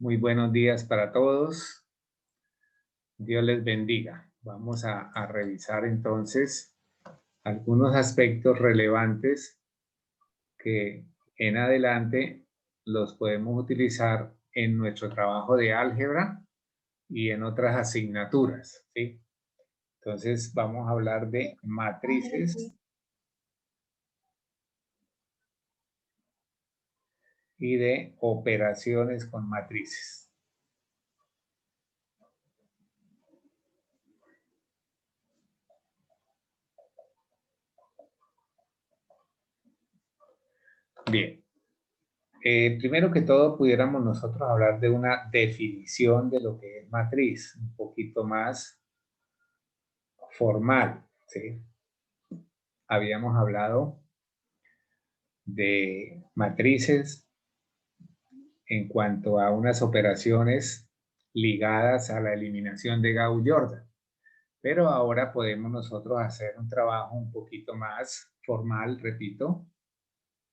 Muy buenos días para todos. Dios les bendiga. Vamos a revisar entonces algunos aspectos relevantes que en adelante los podemos utilizar en nuestro trabajo de álgebra y en otras asignaturas, ¿sí? Entonces vamos a hablar de matrices y de operaciones con matrices. Bien. Primero que todo, pudiéramos nosotros hablar de una definición de lo que es matriz, un poquito más formal, ¿sí? Habíamos hablado de matrices en cuanto a unas operaciones ligadas a la eliminación de Gauss-Jordan, pero ahora podemos nosotros hacer un trabajo un poquito más formal, repito,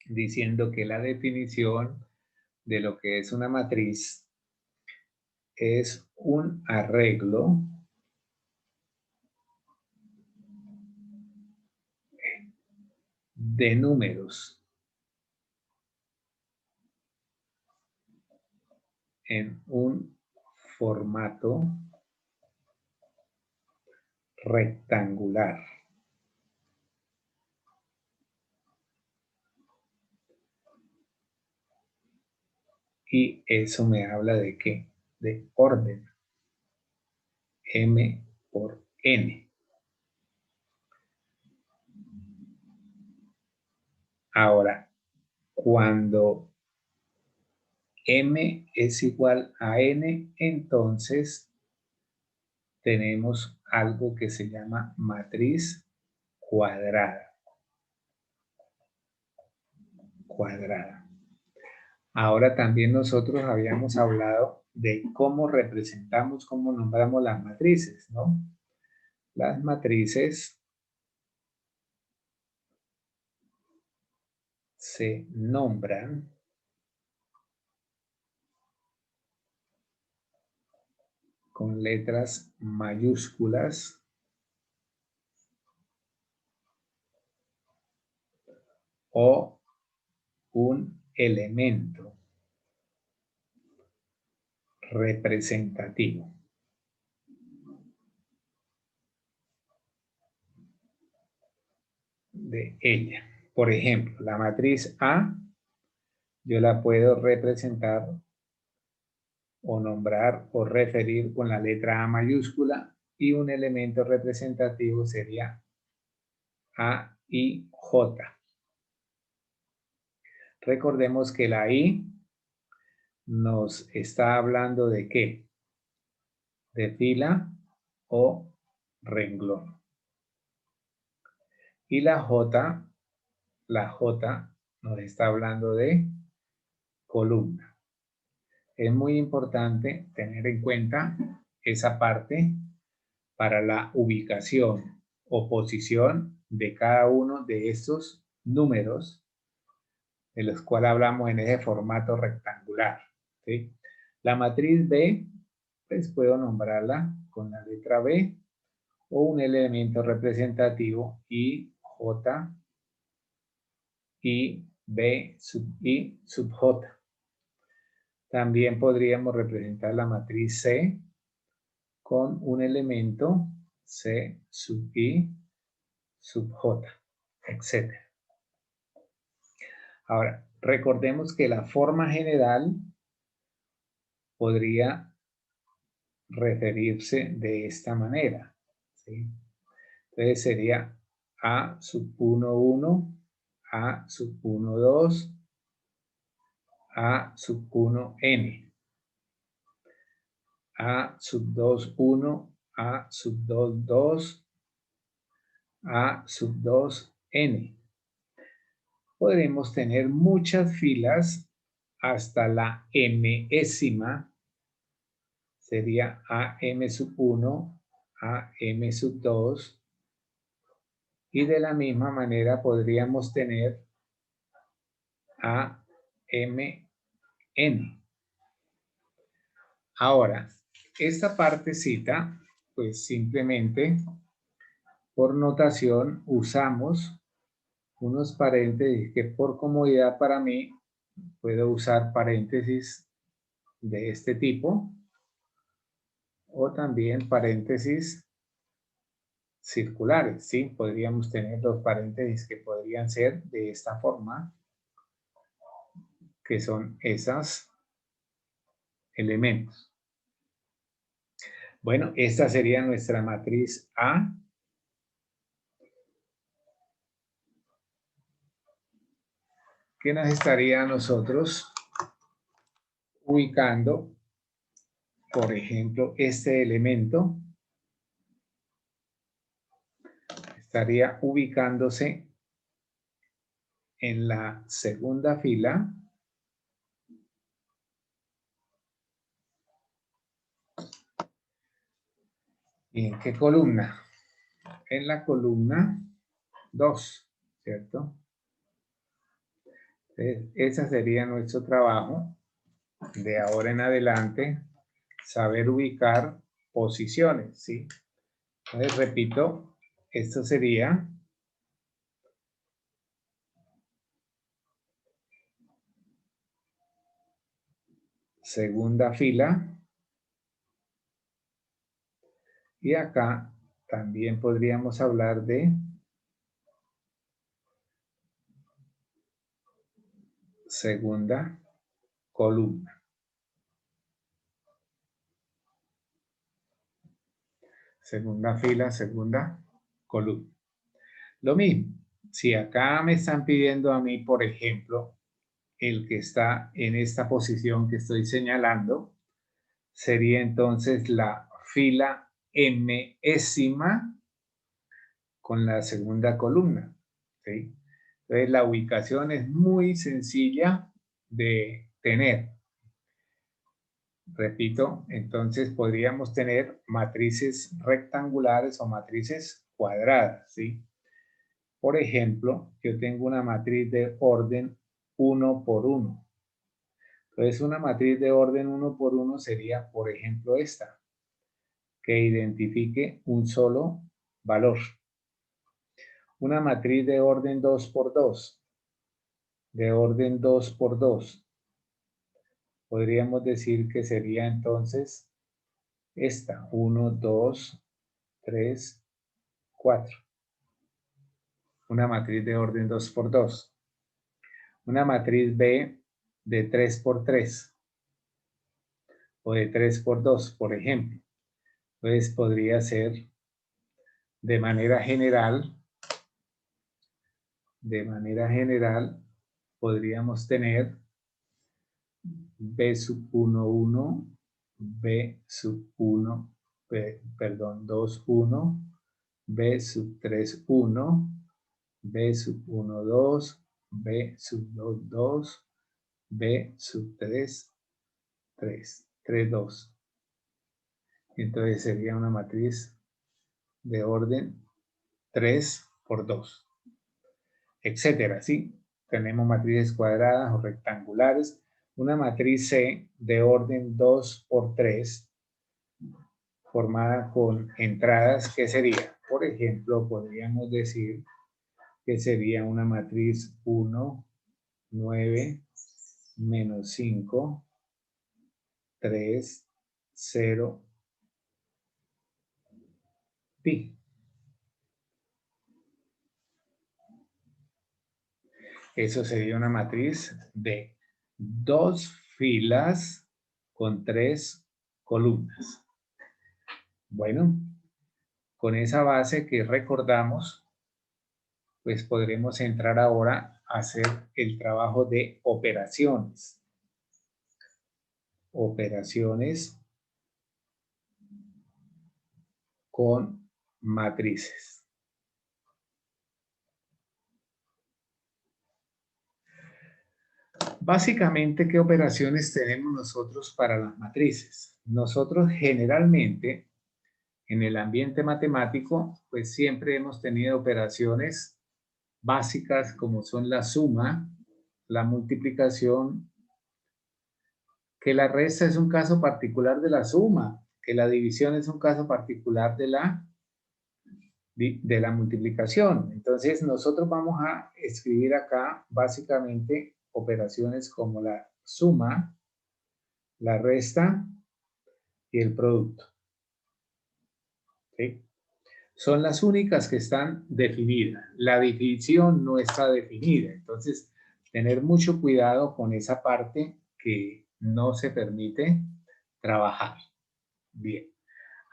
diciendo que la definición de lo que es una matriz es un arreglo de números en un formato rectangular. Y eso me habla de qué? De orden. M por N. Ahora, cuando M es igual a N, entonces tenemos algo que se llama matriz cuadrada. Ahora también nosotros habíamos hablado de cómo representamos, cómo nombramos las matrices, ¿no? Las matrices se nombran con letras mayúsculas o un elemento representativo de ella. Por ejemplo, la matriz A yo la puedo representar o nombrar o referir con la letra A mayúscula y un elemento representativo sería A, I, J. Recordemos que la I nos está hablando de qué, de fila o renglón. Y la J nos está hablando de columna. Es muy importante tener en cuenta esa parte para la ubicación o posición de cada uno de estos números de los cuales hablamos en ese formato rectangular, ¿sí? La matriz B, pues puedo nombrarla con la letra B o un elemento representativo I, J, I, B, sub I, sub J. También podríamos representar la matriz C con un elemento C sub I, sub J, etc. Ahora, recordemos que la forma general podría referirse de esta manera, ¿sí? Entonces sería A sub 1, 1, A sub 1, 2, A sub 1, N. A sub 2, 1, A sub 2, 2, A sub 2, N. Podremos tener muchas filas hasta la m-ésima, sería AM sub 1, AM sub 2, y de la misma manera podríamos tener AMN. Ahora, esta partecita, pues simplemente por notación usamos unos paréntesis que por comodidad para mí puedo usar paréntesis de este tipo o también paréntesis circulares, ¿sí? Podríamos tener los paréntesis que podrían ser de esta forma, que son esos elementos. Bueno, esta sería nuestra matriz A. Que nos estaría a nosotros ubicando, por ejemplo, este elemento estaría ubicándose en la segunda fila ¿y en qué columna? En la columna 2, ¿cierto? Entonces, ese sería nuestro trabajo de ahora en adelante, saber ubicar posiciones, ¿sí? Entonces, repito, esto sería segunda fila y acá también podríamos hablar de segunda columna. Segunda fila, segunda columna. Lo mismo, si acá me están pidiendo a mí, por ejemplo, el que está en esta posición que estoy señalando, sería entonces la fila m-ésima con la segunda columna, ¿sí? Entonces la ubicación es muy sencilla de tener. Repito, entonces podríamos tener matrices rectangulares o matrices cuadradas, ¿sí? Por ejemplo, yo tengo una matriz de orden 1 por 1. Entonces, una matriz de orden 1 por 1 sería, por ejemplo, esta, que identifique un solo valor. Una matriz de orden 2 por 2, de orden 2 por 2, podríamos decir que sería entonces esta, 1, 2, 3, 4. Una matriz de orden 2 por 2. Una matriz B de 3 por 3 o de 3 por 2, por ejemplo. Entonces podría ser de manera general, podríamos tener B sub 1, 1, B sub 1, perdón, 2, 1, B sub 3, 1, B sub 1, 2, B sub 2, 2, B sub 3, 3, 3, 2. Entonces sería una matriz de orden 3 por 2, etcétera, ¿sí? Tenemos matrices cuadradas o rectangulares. Una matriz C de orden 2 por 3, formada con entradas, ¿qué sería? Por ejemplo, podríamos decir que sería una matriz 1, 9, menos 5, 3, 0, pi. Eso sería una matriz de 2 filas con 3 columnas. Bueno, con esa base que recordamos, pues podremos entrar ahora a hacer el trabajo de operaciones. Operaciones con matrices. Básicamente, ¿qué operaciones tenemos nosotros para las matrices? Nosotros generalmente, en el ambiente matemático, pues siempre hemos tenido operaciones básicas como son la suma, la multiplicación, que la resta es un caso particular de la suma, que la división es un caso particular de la multiplicación. Entonces, nosotros vamos a escribir acá básicamente operaciones como la suma, la resta y el producto. ¿Sí? Son las únicas que están definidas. La división no está definida. Entonces, tener mucho cuidado con esa parte que no se permite trabajar. Bien.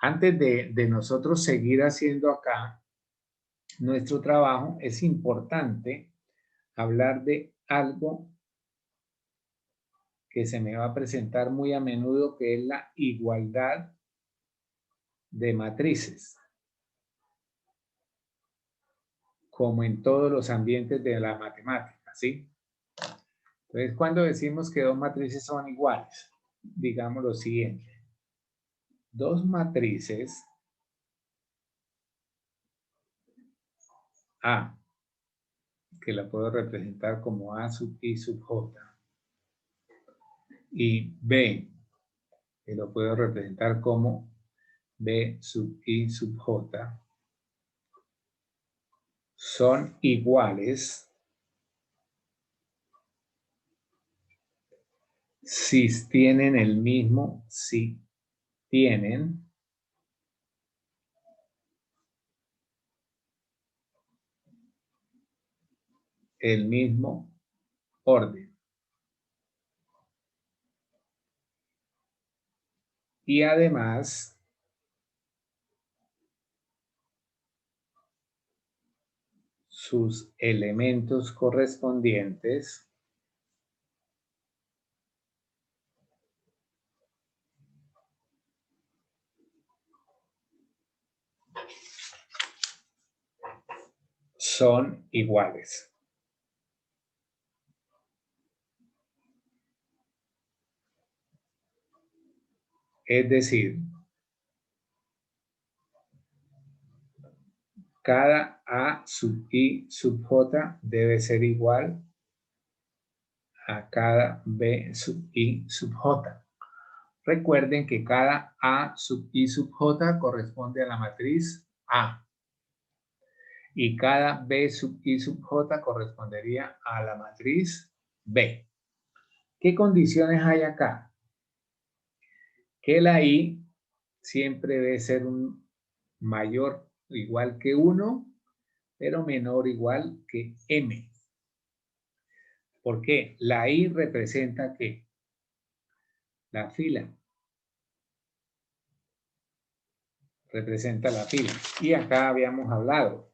Antes de nosotros seguir haciendo acá nuestro trabajo, es importante hablar de algo que se me va a presentar muy a menudo, que es la igualdad de matrices, como en todos los ambientes de la matemática, ¿sí? Entonces, cuando decimos que dos matrices son iguales, digamos lo siguiente. Dos matrices A, que la puedo representar como A sub I sub J, y B, que lo puedo representar como B sub I sub J, son iguales si tienen el mismo orden. Y además, sus elementos correspondientes son iguales. Es decir, cada A sub I sub J debe ser igual a cada B sub I sub J. Recuerden que cada A sub I sub J corresponde a la matriz A. Y cada B sub I sub J correspondería a la matriz B. ¿Qué condiciones hay acá? Que la I siempre debe ser un mayor o igual que 1, pero menor o igual que M. ¿Por qué? La I representa ¿qué? La fila. Representa la fila. Y acá habíamos hablado.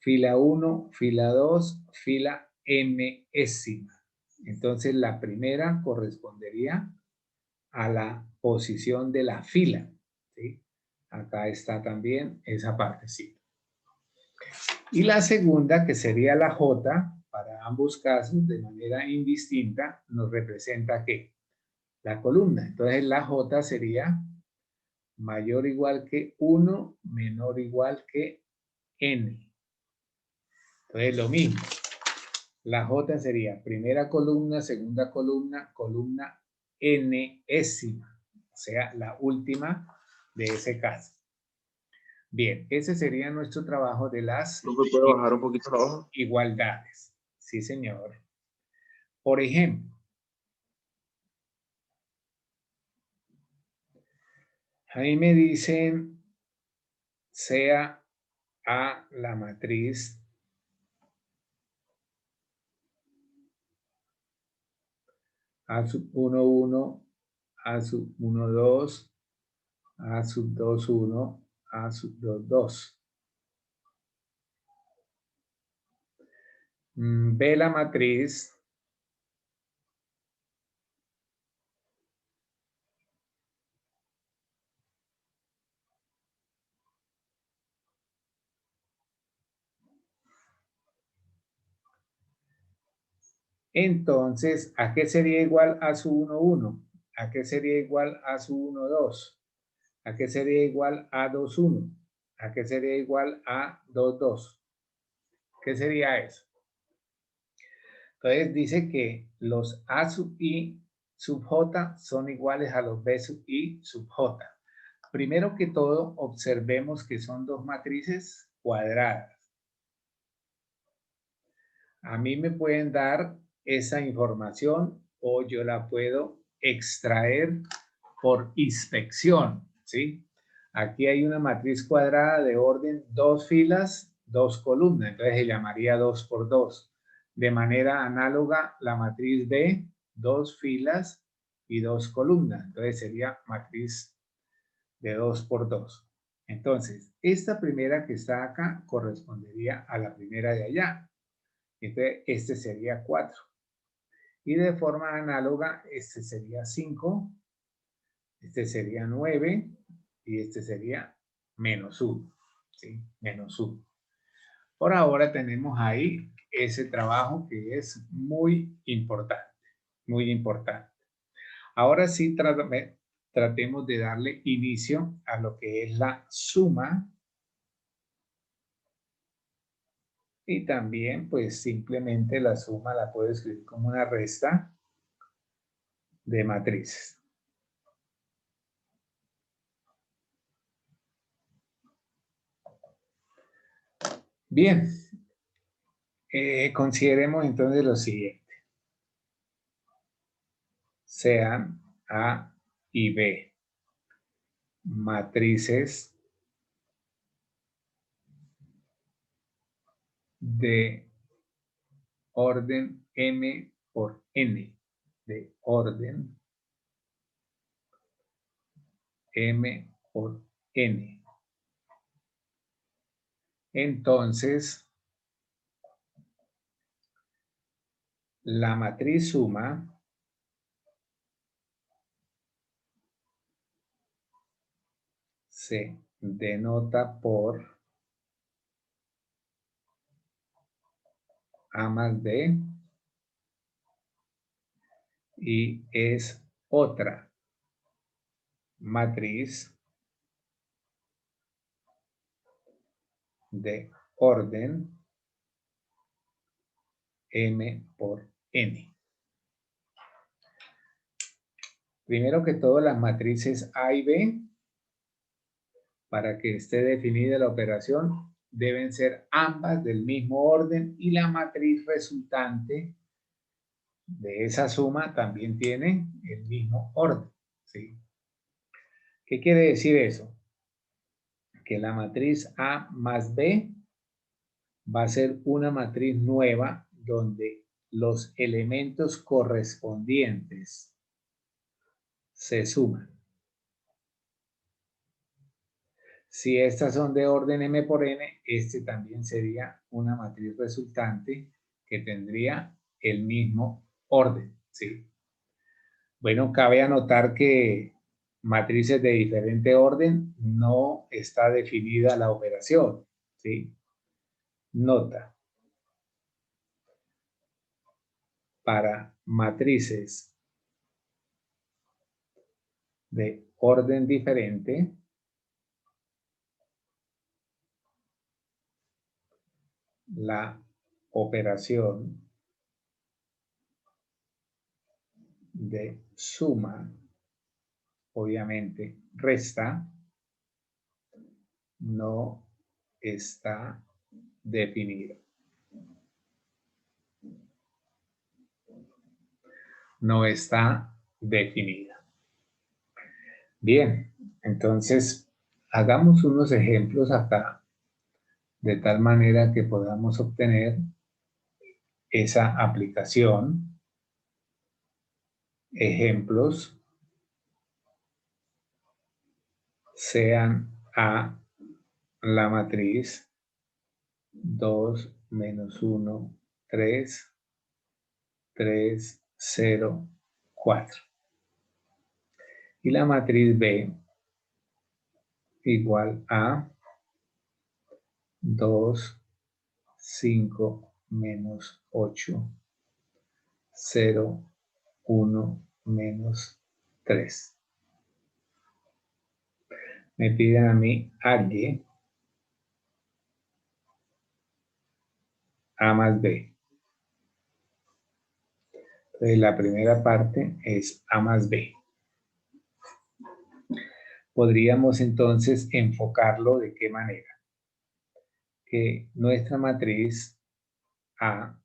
Fila 1, fila 2, fila M-ésima. Entonces la primera correspondería a la posición de la fila. ¿Sí? Acá está también esa partecita. Y la segunda, que sería la J, para ambos casos, de manera indistinta, nos representa ¿qué? La columna. Entonces la J sería mayor o igual que 1, menor o igual que N. Entonces lo mismo. La J sería primera columna, segunda columna, columna N-ésima. O sea, la última de ese caso. Bien, ese sería nuestro trabajo de las ¿No me puede bajar un poquito la hoja? igualdades. Sí, señor. Por ejemplo, ahí me dicen sea A la matriz A sub 1, 1, A sub 1, 2, A sub 2, 1, A sub 2, 2. B la matriz entonces, ¿a qué sería igual A sub 1, 1? ¿A qué sería igual A sub 1, 2? ¿A qué sería igual A 2, 1? ¿A qué sería igual A 2, 2? ¿Qué sería eso? Entonces dice que los A sub I sub j son iguales a los b sub i sub j. Primero que todo, observemos que son dos matrices cuadradas. A mí me pueden dar esa información o yo la puedo extraer por inspección, ¿sí? Aquí hay una matriz cuadrada de orden 2 filas, 2 columnas, entonces se llamaría 2 por 2. De manera análoga, la matriz B, 2 filas y 2 columnas, entonces sería matriz de 2 por 2. Entonces, esta primera que está acá correspondería a la primera de allá. Entonces, este sería 4. Y de forma análoga, este sería 5, este sería 9 y este sería menos 1. ¿Sí? Menos 1. Por ahora tenemos ahí ese trabajo que es muy importante. Muy importante. Ahora sí tratemos de darle inicio a lo que es la suma. Y también, pues simplemente la suma la puedo escribir como una resta de matrices. Bien, consideremos entonces lo siguiente. Sean A y B matrices de orden m por n, de orden m por n. Entonces, la matriz suma se denota por A más B y es otra matriz de orden m por n. Primero que todo, las matrices A y B, para que esté definida la operación, deben ser ambas del mismo orden y la matriz resultante de esa suma también tiene el mismo orden. ¿Sí? ¿Qué quiere decir eso? Que la matriz A más B va a ser una matriz nueva donde los elementos correspondientes se suman. Si estas son de orden m por n, este también sería una matriz resultante que tendría el mismo orden, ¿sí? Bueno, cabe anotar que matrices de diferente orden no está definida la operación, ¿sí? Nota. Para matrices de orden diferente, la operación de suma, obviamente, resta, no está definida. No está definida. Bien, entonces hagamos unos ejemplos acá de tal manera que podamos obtener esa aplicación. Ejemplos sean A la matriz 2, menos 1, 3, 3, 0, 4. Y la matriz B igual a 2, 5, menos 8, 0, 1, menos 3. Me piden a mí H, A más B. Entonces, la primera parte es A más B. Podríamos entonces enfocarlo de qué manera. Que nuestra matriz A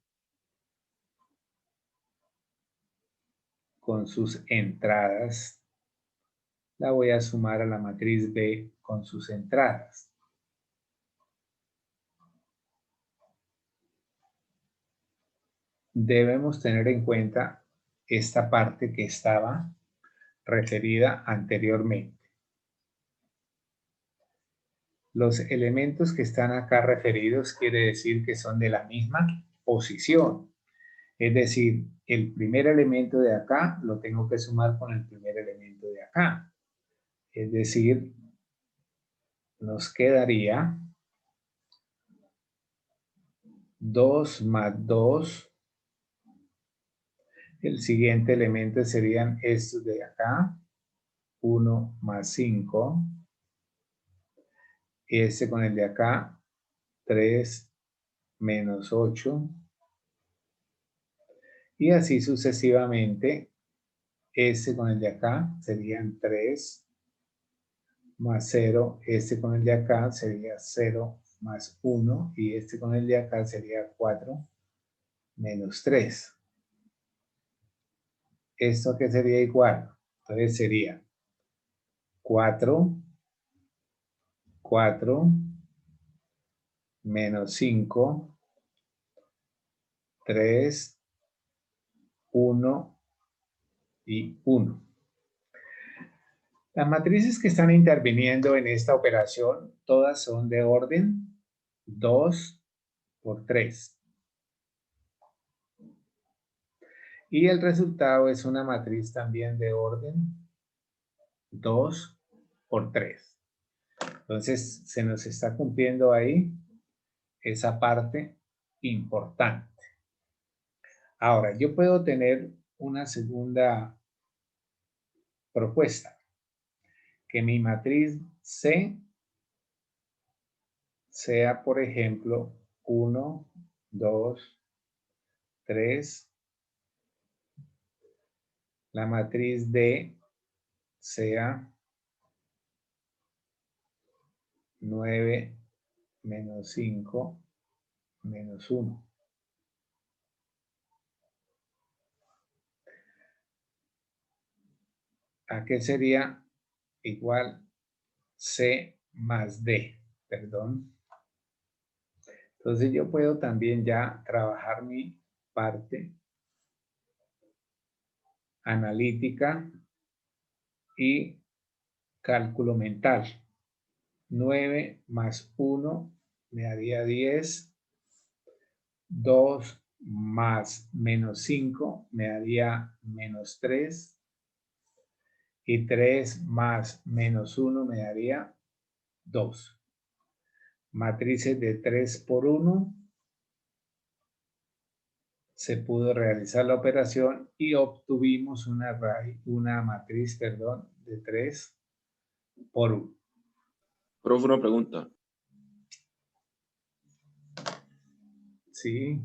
con sus entradas la voy a sumar a la matriz B con sus entradas. Debemos tener en cuenta esta parte que estaba referida anteriormente. Los elementos que están acá referidos quiere decir que son de la misma posición. Es decir, el primer elemento de acá lo tengo que sumar con el primer elemento de acá. Es decir, nos quedaría 2 más 2. El siguiente elemento serían estos de acá. 1 más 5. Este con el de acá. 3 menos 8. Y así sucesivamente. Este con el de acá serían 3 más 0. Este con el de acá sería 0 más 1. Y este con el de acá sería 4 menos 3. ¿Esto qué sería igual? Entonces sería 4 menos 5, 3, 1 y 1. Las matrices que están interviniendo en esta operación, todas son de orden 2 por 3. Y el resultado es una matriz también de orden 2 por 3. Entonces, se nos está cumpliendo ahí esa parte importante. Ahora, yo puedo tener una segunda propuesta, que mi matriz C sea, por ejemplo, 1, 2, 3. La matriz D sea 9 menos 5 menos 1. ¿A qué sería igual C más D? Perdón. Entonces yo puedo también ya trabajar mi parte analítica y cálculo mental. 9 más 1 me daría 10. 2 más menos 5 me daría menos 3. Y 3 más menos 1 me daría 2. Matrices de 3 por 1. Se pudo realizar la operación y obtuvimos una matriz de 3 por 1. Profe, una pregunta. ¿Sí?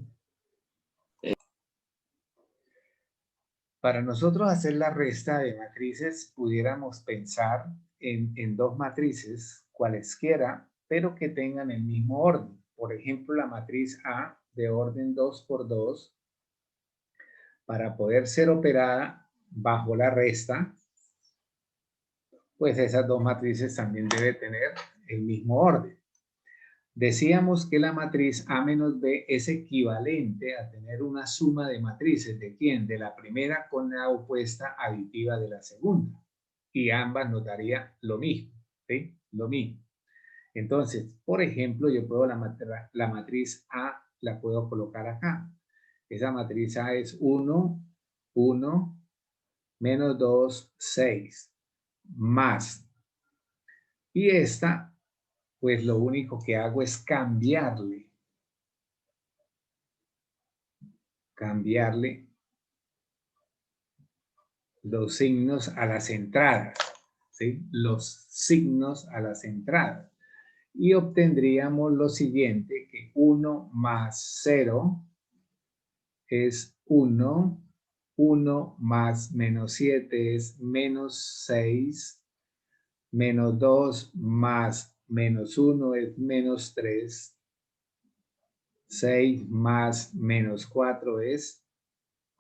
Para nosotros hacer la resta de matrices, pudiéramos pensar en dos matrices, cualesquiera, pero que tengan el mismo orden. Por ejemplo, la matriz A de orden 2 por 2, para poder ser operada bajo la resta, pues esas dos matrices también deben tener el mismo orden. Decíamos que la matriz A menos B es equivalente a tener una suma de matrices. ¿De quién? De la primera con la opuesta aditiva de la segunda. Y ambas nos daría lo mismo. ¿Sí? Lo mismo. Entonces, por ejemplo, yo puedo la matriz A la puedo colocar acá. Esa matriz A es 1, 1, menos 2, 6, más. Y esta, pues lo único que hago es cambiarle los signos a las entradas, ¿sí? Los signos a las entradas. Y obtendríamos lo siguiente, que 1 más 0 es 1, 1 más menos 7 es menos 6, menos 2 más menos 1 es menos 3, 6 más menos 4 es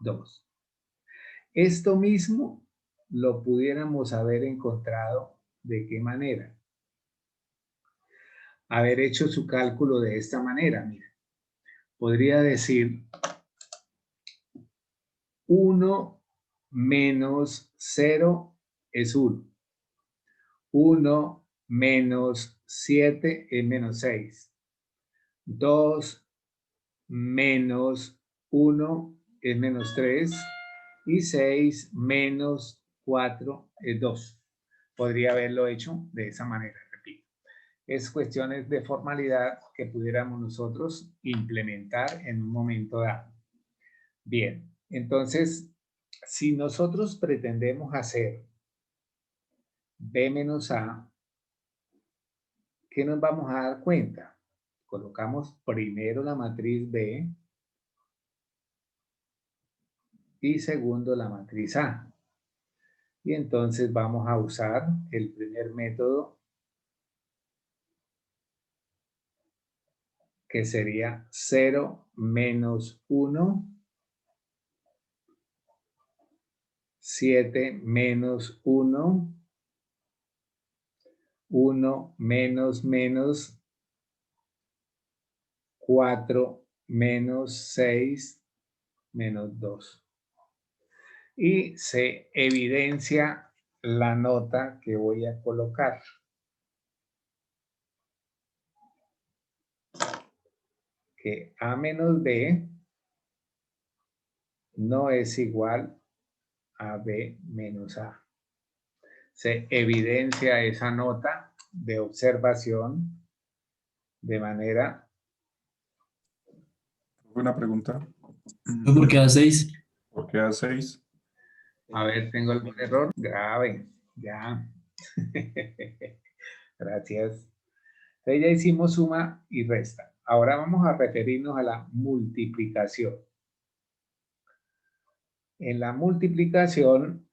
2. Esto mismo lo pudiéramos haber encontrado ¿de qué manera? Haber hecho su cálculo de esta manera, mira. Podría decir 1 menos 0 es 1. 1 menos 7 es menos 6. 2 menos 1 es menos 3. Y 6 menos 4 es 2. Podría haberlo hecho de esa manera, repito. Es cuestiones de formalidad que pudiéramos nosotros implementar en un momento dado. Bien, entonces, si nosotros pretendemos hacer B menos A, ¿qué nos vamos a dar cuenta? Colocamos primero la matriz B y segundo la matriz A. Y entonces vamos a usar el primer método, que sería 0 menos 1, 7 menos 1, 1 menos menos, 4 menos 6 menos 2. Y se evidencia la nota que voy a colocar. Que A menos B no es igual a B menos A. Se evidencia esa nota de observación de manera... Buena pregunta. ¿Por qué a 6? ¿Por qué a 6? A ver, ¿tengo algún error? Grave, ya. Gracias. Entonces ya hicimos suma y resta. Ahora vamos a referirnos a la multiplicación. En la multiplicación,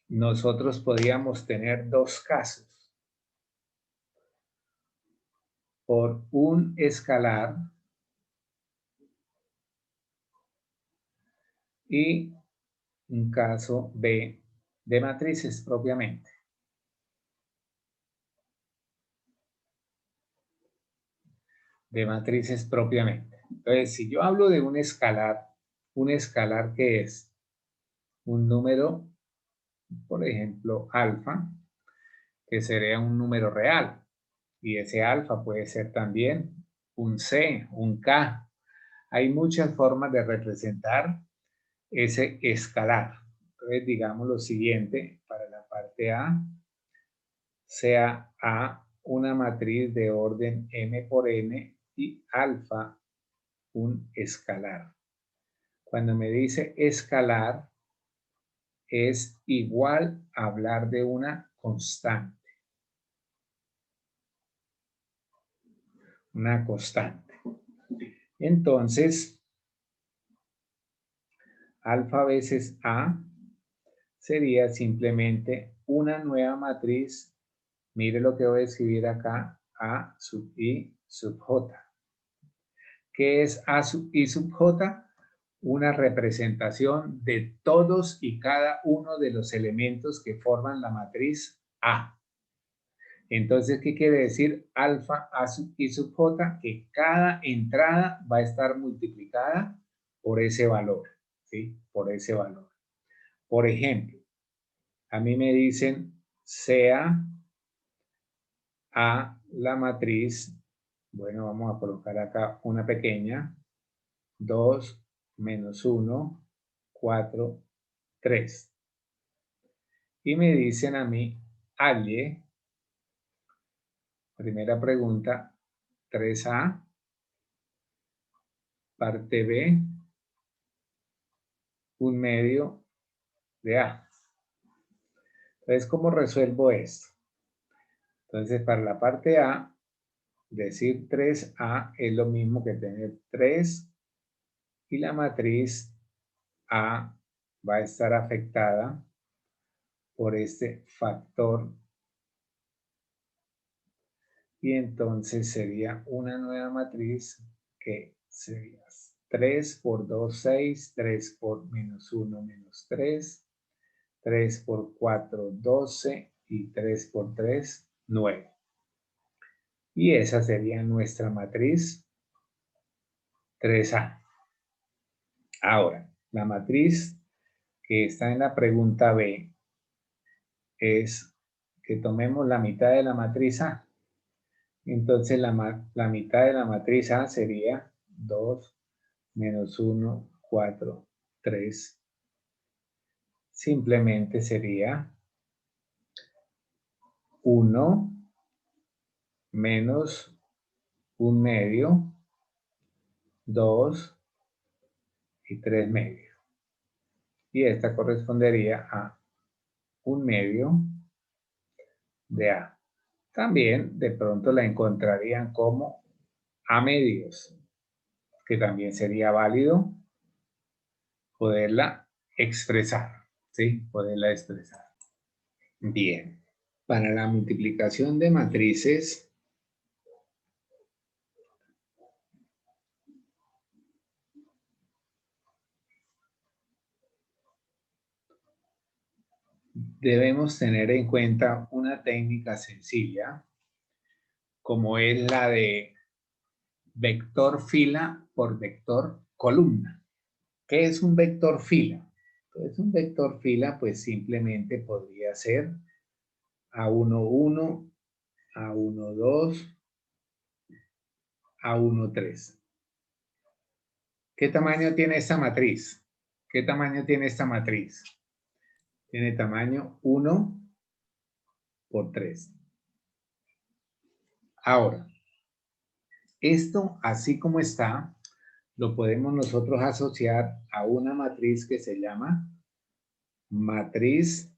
nosotros podríamos tener dos casos. Por un escalar y un caso B de matrices propiamente. De matrices propiamente. Entonces, si yo hablo de un escalar que es un número, por ejemplo, alfa, que sería un número real, y ese alfa puede ser también un C, un K. Hay muchas formas de representar ese escalar. Entonces, digamos lo siguiente, para la parte A, sea A una matriz de orden m por n y alfa un escalar. Cuando me dice escalar, es igual a hablar de una constante. Una constante. Entonces, alfa veces A sería simplemente una nueva matriz. Mire lo que voy a escribir acá, A sub I sub J. ¿Qué es A sub I sub J? Una representación de todos y cada uno de los elementos que forman la matriz A. Entonces, ¿qué quiere decir alfa A sub I sub J? Que cada entrada va a estar multiplicada por ese valor, ¿sí? Por ese valor. Por ejemplo, a mí me dicen sea A la matriz, bueno, vamos a colocar acá una pequeña, 2 menos 1, 4, 3. Y me dicen a mí, Alle, primera pregunta, 3A, parte B, un medio de A. Entonces, ¿cómo resuelvo esto? Entonces, para la parte A, decir 3A es lo mismo que tener 3 y la matriz A va a estar afectada por este factor y entonces sería una nueva matriz que sería 3 por 2, 6, 3 por menos 1, menos 3, 3 por 4, 12 y 3 por 3, 9. Y esa sería nuestra matriz 3A. Ahora, la matriz que está en la pregunta B es que tomemos la mitad de la matriz A. Entonces la mitad de la matriz A sería 2 menos 1, 4, 3. Simplemente sería 1 menos 1 medio, 2 y 3 medios. Y esta correspondería a 1 medio de A. También de pronto la encontrarían como A medios, que también sería válido poderla expresar, ¿sí? Poderla expresar. Bien. Para la multiplicación de matrices, debemos tener en cuenta una técnica sencilla, como es la de vector fila por vector columna. ¿Qué es un vector fila? Pues un vector fila, pues simplemente podría ser A1, 1, A1, 2, A1, 3. ¿Qué tamaño tiene esta matriz? ¿Qué tamaño tiene esta matriz? Tiene tamaño 1 por 3. Ahora, esto así como está, lo podemos nosotros asociar a una matriz que se llama matriz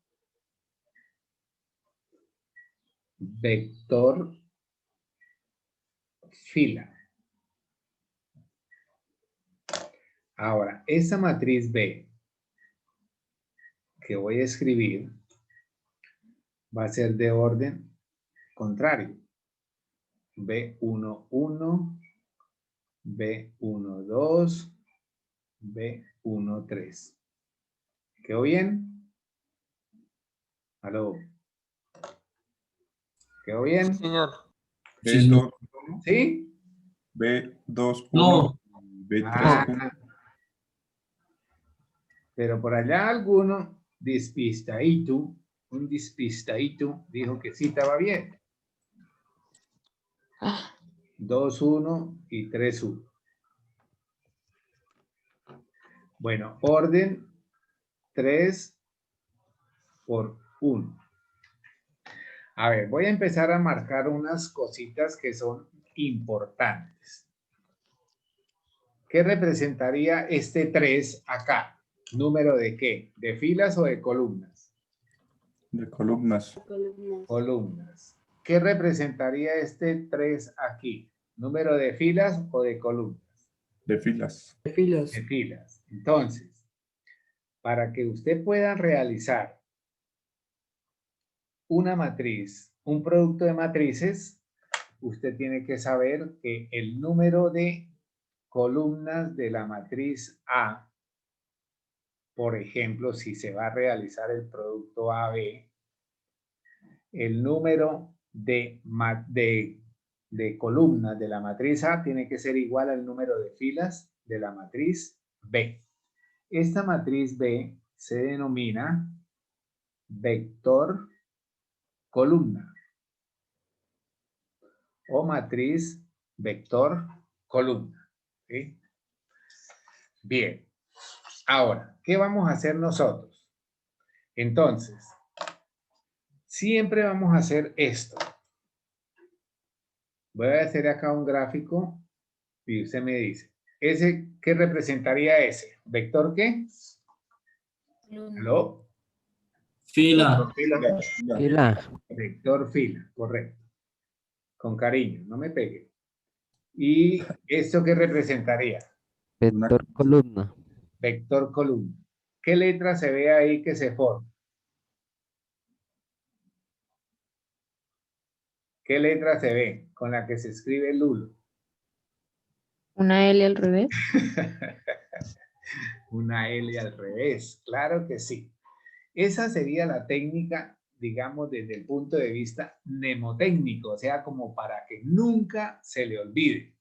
vector fila. Ahora, esta matriz B que voy a escribir va a ser de orden contrario. B1, 1, B1, 2, B1, 3. ¿Quedó bien? ¿Aló? ¿Quedó bien? Señor. B2, ¿Sí? B2, 1, No. B3, 1. Pero por allá alguno despistadito, un despistadito, dijo que sí estaba bien. 2, 1 y 3, 1. Bueno, orden 3 por 1. A ver, voy a empezar a marcar unas cositas que son importantes. ¿Qué representaría este 3 acá? ¿Número de qué? ¿De filas o de columnas? De columnas. Columnas. ¿Qué representaría este 3 aquí? ¿Número de filas o de columnas? De filas. De filas. De filas. Entonces, para que usted pueda realizar una matriz, un producto de matrices, usted tiene que saber que el número de columnas de la matriz A, por ejemplo, si se va a realizar el producto AB, el número de columnas de la matriz A tiene que ser igual al número de filas de la matriz B. Esta matriz B se denomina vector columna o matriz vector columna. ¿Sí? Bien. Ahora, ¿qué vamos a hacer nosotros? Entonces, siempre vamos a hacer esto. Voy a hacer acá un gráfico y usted me dice, ¿ese qué representaría ese? ¿Vector qué? ¿Aló? Fila. Fila, Vector fila, correcto. Con cariño, no me pegue. ¿Y esto qué representaría? vector columna, vector columna. ¿Qué letra se ve ahí que se forma? ¿Qué letra se ve con la que se escribe Lulo? Una L al revés. Una L al revés, claro que sí. Esa sería la técnica, digamos, desde el punto de vista mnemotécnico, o sea, como para que nunca se le olvide,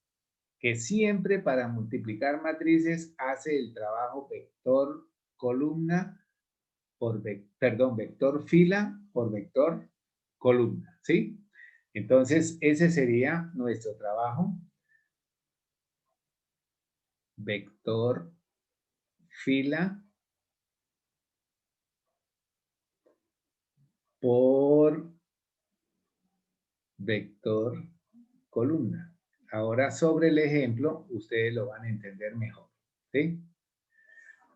que siempre para multiplicar matrices hace el trabajo vector columna por, vector fila por vector columna, ¿sí? Entonces, ese sería nuestro trabajo. Vector fila por vector columna. Ahora sobre el ejemplo, ustedes lo van a entender mejor, ¿sí?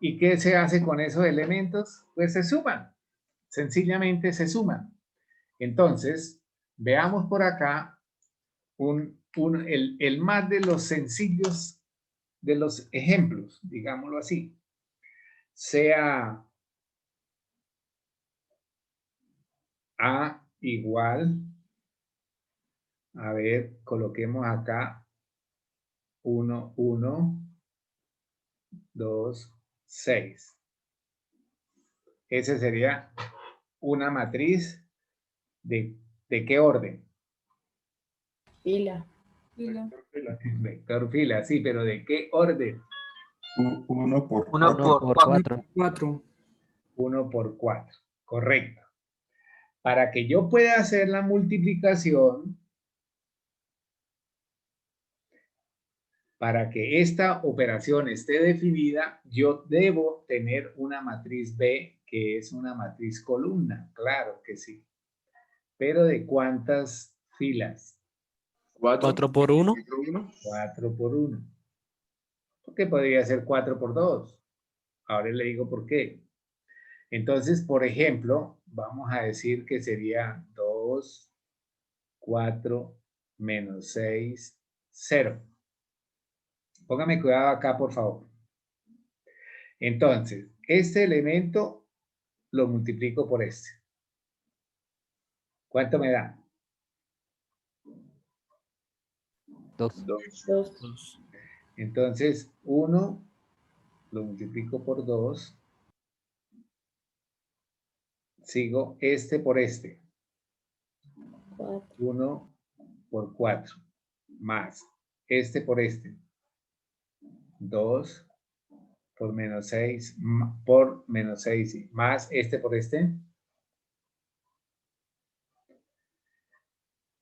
¿Y qué se hace con esos elementos? Pues se suman, sencillamente se suman. Entonces, veamos por acá el más de los sencillos de los ejemplos, digámoslo así. Sea A igual, a ver, coloquemos acá 1, 1, 2, 6. Esa sería una matriz de ¿qué orden? Fila. Vector fila, sí, pero ¿de qué orden? 1 por 1 4. por 4. 1 por 4, correcto. Para que yo pueda hacer la multiplicación, para que esta operación esté definida, yo debo tener una matriz B, que es una matriz columna, claro que sí. Pero ¿de cuántas filas? 4 por 1. 4 por 1. Porque podría ser 4 por 2. Ahora le digo por qué. Entonces, por ejemplo, vamos a decir que sería 2, 4, menos 6, 0. Póngame cuidado acá, por favor. Entonces, este elemento lo multiplico por este. ¿Cuánto me da? 2. Entonces, 1 lo multiplico por 2. Sigo este por este. 1 por 4. Más este por este. 2 por menos 6 por menos 6 más este por este.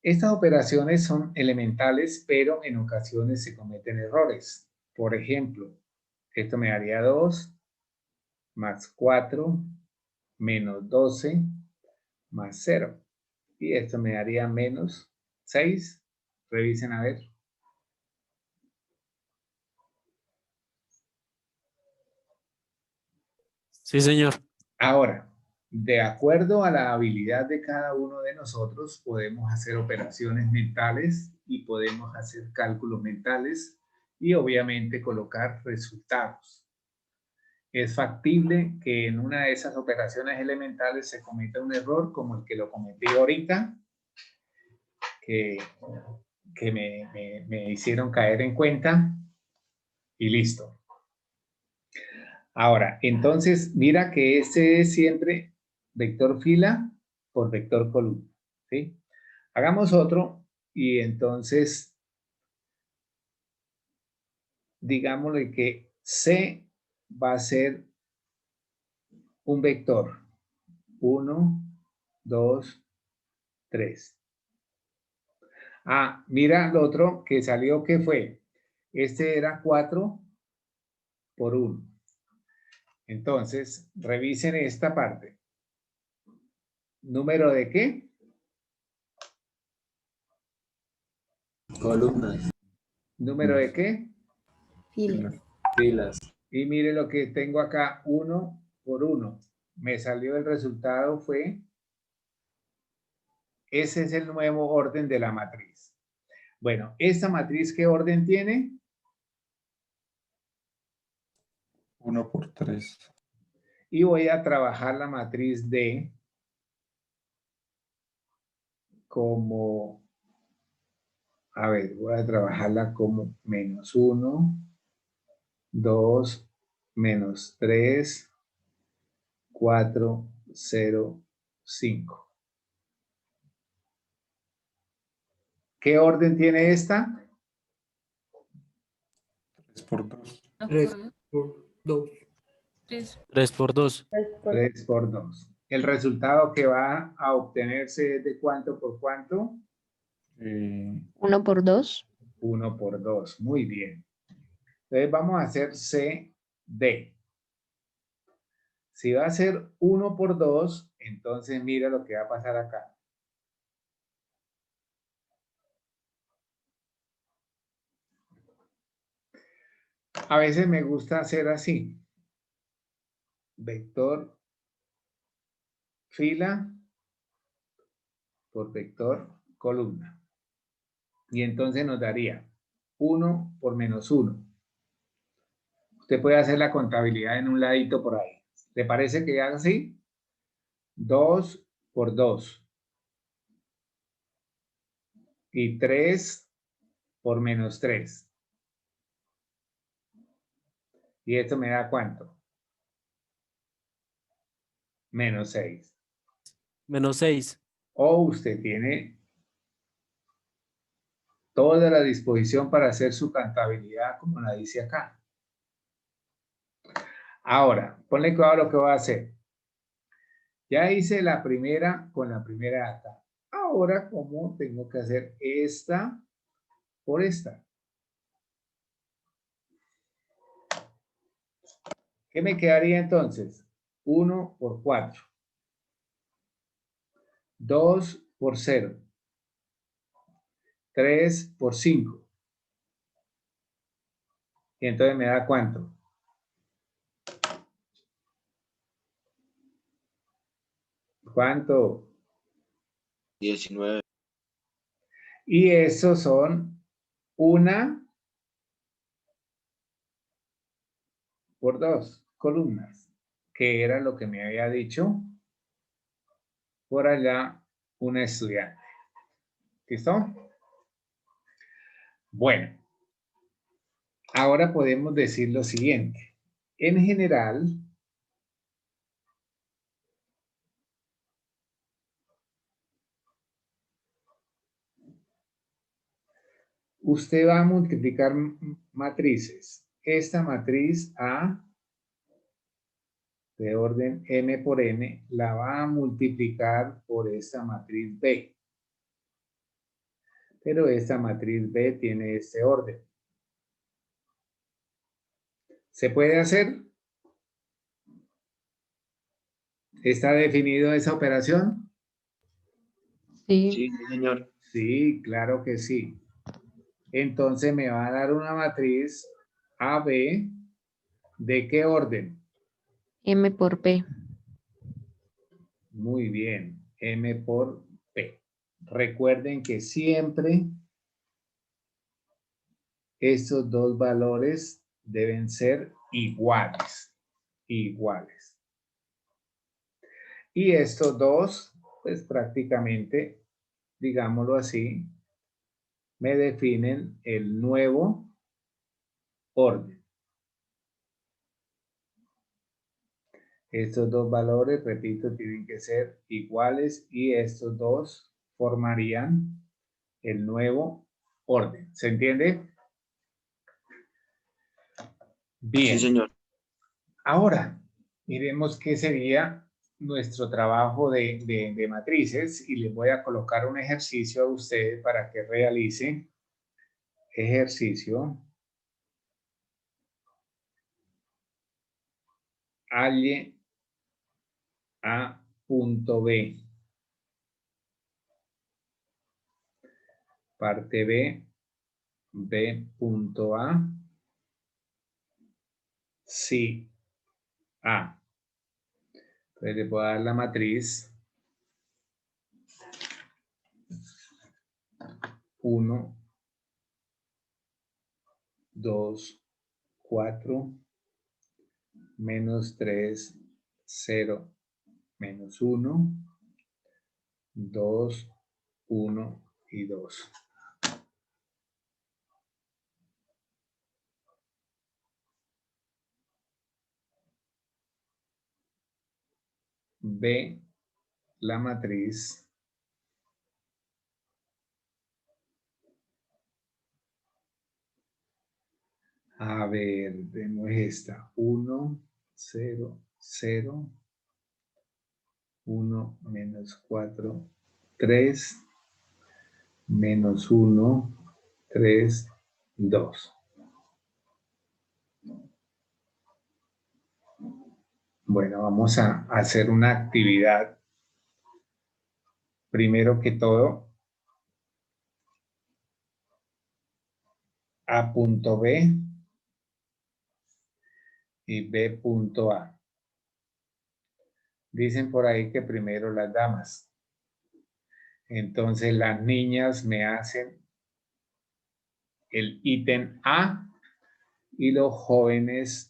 Estas operaciones son elementales, pero en ocasiones se cometen errores. Por ejemplo, esto me daría 2 más 4 menos 12 más 0. Y esto me daría menos 6. Revisen a ver. Sí, señor. Ahora, de acuerdo a la habilidad de cada uno de nosotros, podemos hacer operaciones mentales y podemos hacer cálculos mentales y obviamente colocar resultados. Es factible que en una de esas operaciones elementales se cometa un error como el que lo cometí ahorita, que me hicieron caer en cuenta y listo. Ahora, entonces, mira que ese es siempre vector fila por vector columna, ¿sí? Hagamos otro y entonces, digámosle que C va a ser un vector. 1, 2, 3. Ah, mira el otro que salió, ¿qué fue? Este era 4 por 1. Entonces, revisen esta parte. ¿Número de qué? Columnas. ¿Número de qué? Fila. Filas. Y mire lo que tengo acá, 1 por 1. Me salió el resultado fue, ese es el nuevo orden de la matriz. Bueno, ¿esta matriz qué orden tiene? 1 por 3. Y voy a trabajar la matriz D como, a ver, voy a trabajarla como menos 1, 2, menos 3, 4, 0, 5. ¿Qué orden tiene esta? 3 por 2. 3 por 2. 3 por 2. 3 por 2. El resultado que va a obtenerse es de cuánto por cuánto? 1 por 2. 1 por 2. Muy bien. Entonces vamos a hacer CD. Si va a ser 1 por 2, entonces mira lo que va a pasar acá. A veces me gusta hacer así. Vector fila por vector columna. Y entonces nos daría 1 por menos 1. Usted puede hacer la contabilidad en un ladito por ahí. ¿Le parece que haga así? 2 por 2. Y 3 por menos 3. ¿Y esto me da cuánto? Menos 6. Menos 6. O usted tiene toda la disposición para hacer su contabilidad como la dice acá. Ahora, ponle cuidado a lo que voy a hacer. Ya hice la primera con la primera acá. Ahora, ¿cómo tengo que hacer esta por esta? ¿Qué me quedaría entonces? 1 por 4. 2 por 0. 3 por 5. Y entonces me da ¿cuánto? ¿Cuánto? 19. Y esos son 1 por 2 columnas, que era lo que me había dicho por allá una estudiante. ¿Listo? Bueno, ahora podemos decir lo siguiente. En general, usted va a multiplicar matrices. Esta matriz A de orden M por N la va a multiplicar por esta matriz B. Pero esta matriz B tiene este orden. ¿Se puede hacer? ¿Está definido esa operación? Sí. Sí, sí, señor. Sí, claro que sí. Entonces me va a dar una matriz AB. ¿De qué orden? M por P. Muy bien. M por P. Recuerden que siempre estos dos valores deben ser iguales. Iguales. Y estos dos, pues prácticamente, digámoslo así, me definen el nuevo orden. Estos dos valores, repito, tienen que ser iguales y estos dos formarían el nuevo orden. ¿Se entiende? Bien. Sí, señor. Ahora, miremos qué sería nuestro trabajo de matrices y les voy a colocar un ejercicio a ustedes para que realicen. Ejercicio. Halle A punto B. Parte B, B punto A. Sí, A. Entonces le puedo dar la matriz 1, 2, 4, menos 3, 0, menos 1, 2, 1 y 2. B, la matriz. A ver, vemos esta. 1, 0, 0. 1 menos 4, 3. Menos 1, 3, 2. Bueno, vamos a hacer una actividad. Primero que todo, A punto B y B punto A. Dicen por ahí que primero las damas. Entonces las niñas me hacen el ítem A y los jóvenes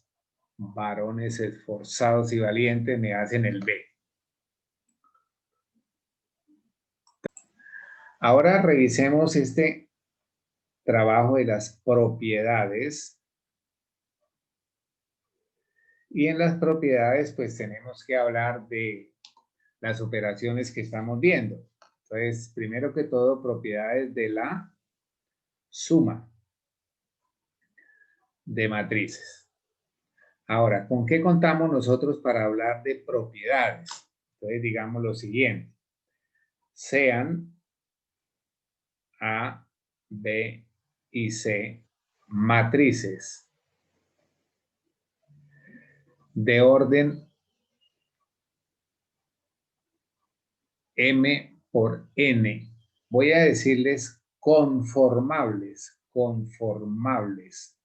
varones esforzados y valientes me hacen el B. Ahora revisemos este trabajo de las propiedades. Y en las propiedades, pues tenemos que hablar de las operaciones que estamos viendo. Entonces, primero que todo, propiedades de la suma de matrices. Ahora, ¿con qué contamos nosotros para hablar de propiedades? Entonces, digamos lo siguiente. Sean A, B y C matrices de orden M por N. Voy a decirles conformables, conformables.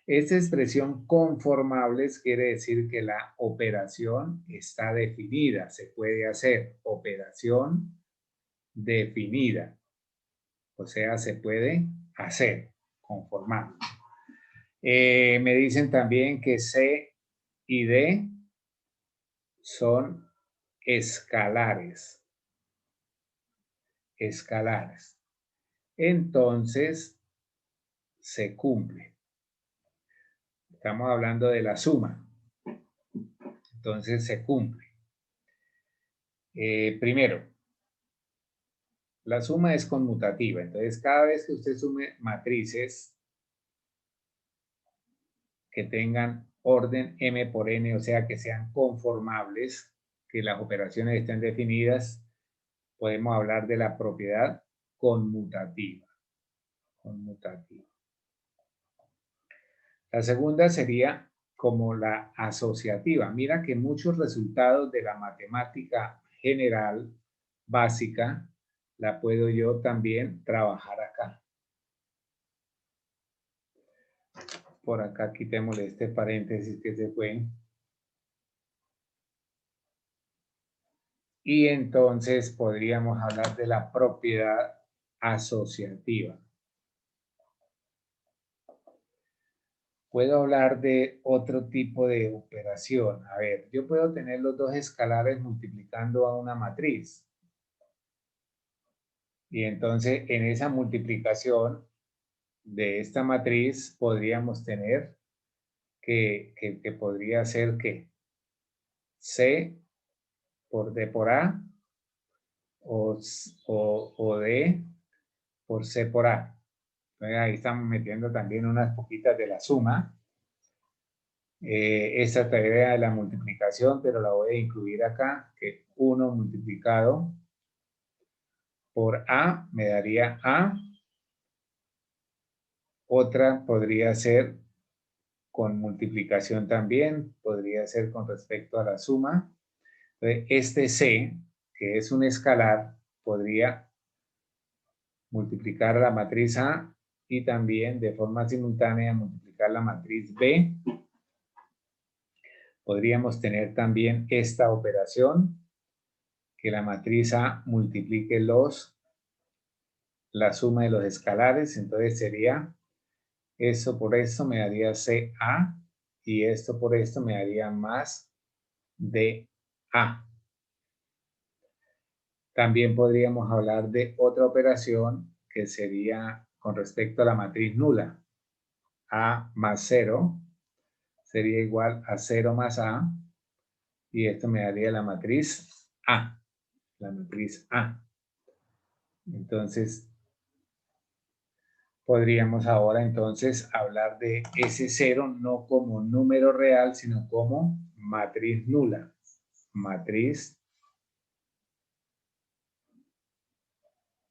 Esta expresión conformables quiere decir que la operación está definida. Se puede hacer operación definida. O sea, se puede hacer conformable. Me dicen también que C y D son escalares. Escalares. Entonces, se cumple. Estamos hablando de la suma. Entonces, se cumple. Primero, la suma es conmutativa. Entonces, cada vez que usted sume matrices que tengan orden M por N, o sea, que sean conformables, que las operaciones estén definidas, podemos hablar de la propiedad conmutativa. Conmutativa. La segunda sería como la asociativa. Mira que muchos resultados de la matemática general básica la puedo yo también trabajar acá. Por acá quitémosle este paréntesis que se fue. Y entonces podríamos hablar de la propiedad asociativa. Puedo hablar de otro tipo de operación. A ver, yo puedo tener los dos escalares multiplicando a una matriz. Y entonces en esa multiplicación de esta matriz podríamos tener que podría ser que C por D por A o D por C por A. Entonces ahí estamos metiendo también unas poquitas de la suma. Esta tarea de la multiplicación, pero la voy a incluir acá, que 1 multiplicado por A me daría A. Otra podría ser con multiplicación también, podría ser con respecto a la suma. Entonces, este C, que es un escalar, podría multiplicar la matriz A y también de forma simultánea multiplicar la matriz B. Podríamos tener también esta operación, que la matriz A multiplique la suma de los escalares, entonces sería eso por eso me daría CA y esto por esto me daría más de A. También podríamos hablar de otra operación que sería con respecto a la matriz nula. A más 0 sería igual a 0 más A, y esto me daría la matriz A. La matriz A. Entonces, podríamos ahora entonces hablar de ese 0 no como número real, sino como matriz nula. Matriz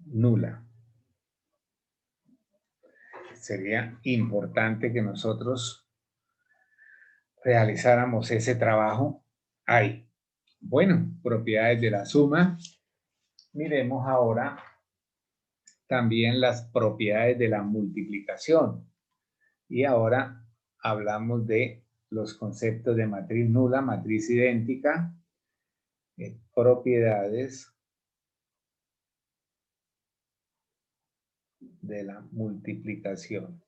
nula. Sería importante que nosotros realizáramos ese trabajo ahí. Bueno, propiedades de la suma. Miremos ahora también las propiedades de la multiplicación. Y ahora hablamos de los conceptos de matriz nula, matriz idéntica, propiedades de la multiplicación.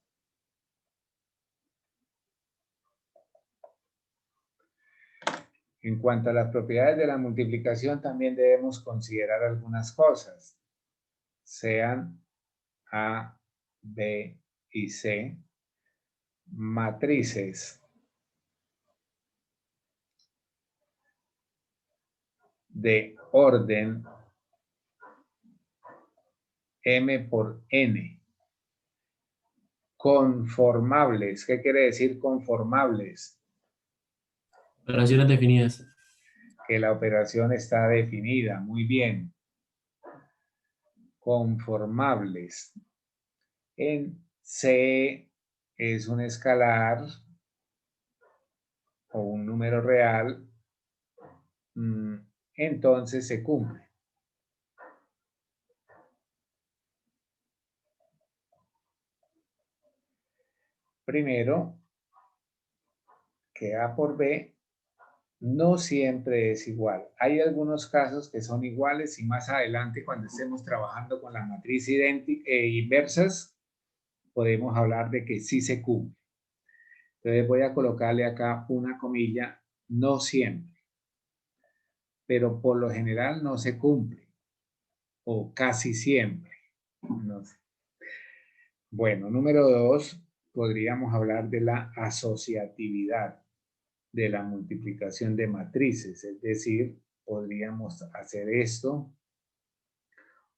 En cuanto a las propiedades de la multiplicación, también debemos considerar algunas cosas, sean A, B y C, matrices de orden M por N, conformables. ¿Qué quiere decir conformables? Operaciones definidas. Que la operación está definida. Muy bien. Conformables. En C es un escalar o un número real, entonces se cumple. Primero, que A por B no siempre es igual. Hay algunos casos que son iguales y más adelante cuando estemos trabajando con la matriz inversas, podemos hablar de que sí se cumple. Entonces voy a colocarle acá una comilla, no siempre, pero por lo general no se cumple, o casi siempre, no sé. Bueno, número 2, podríamos hablar de la asociatividad de la multiplicación de matrices, es decir, podríamos hacer esto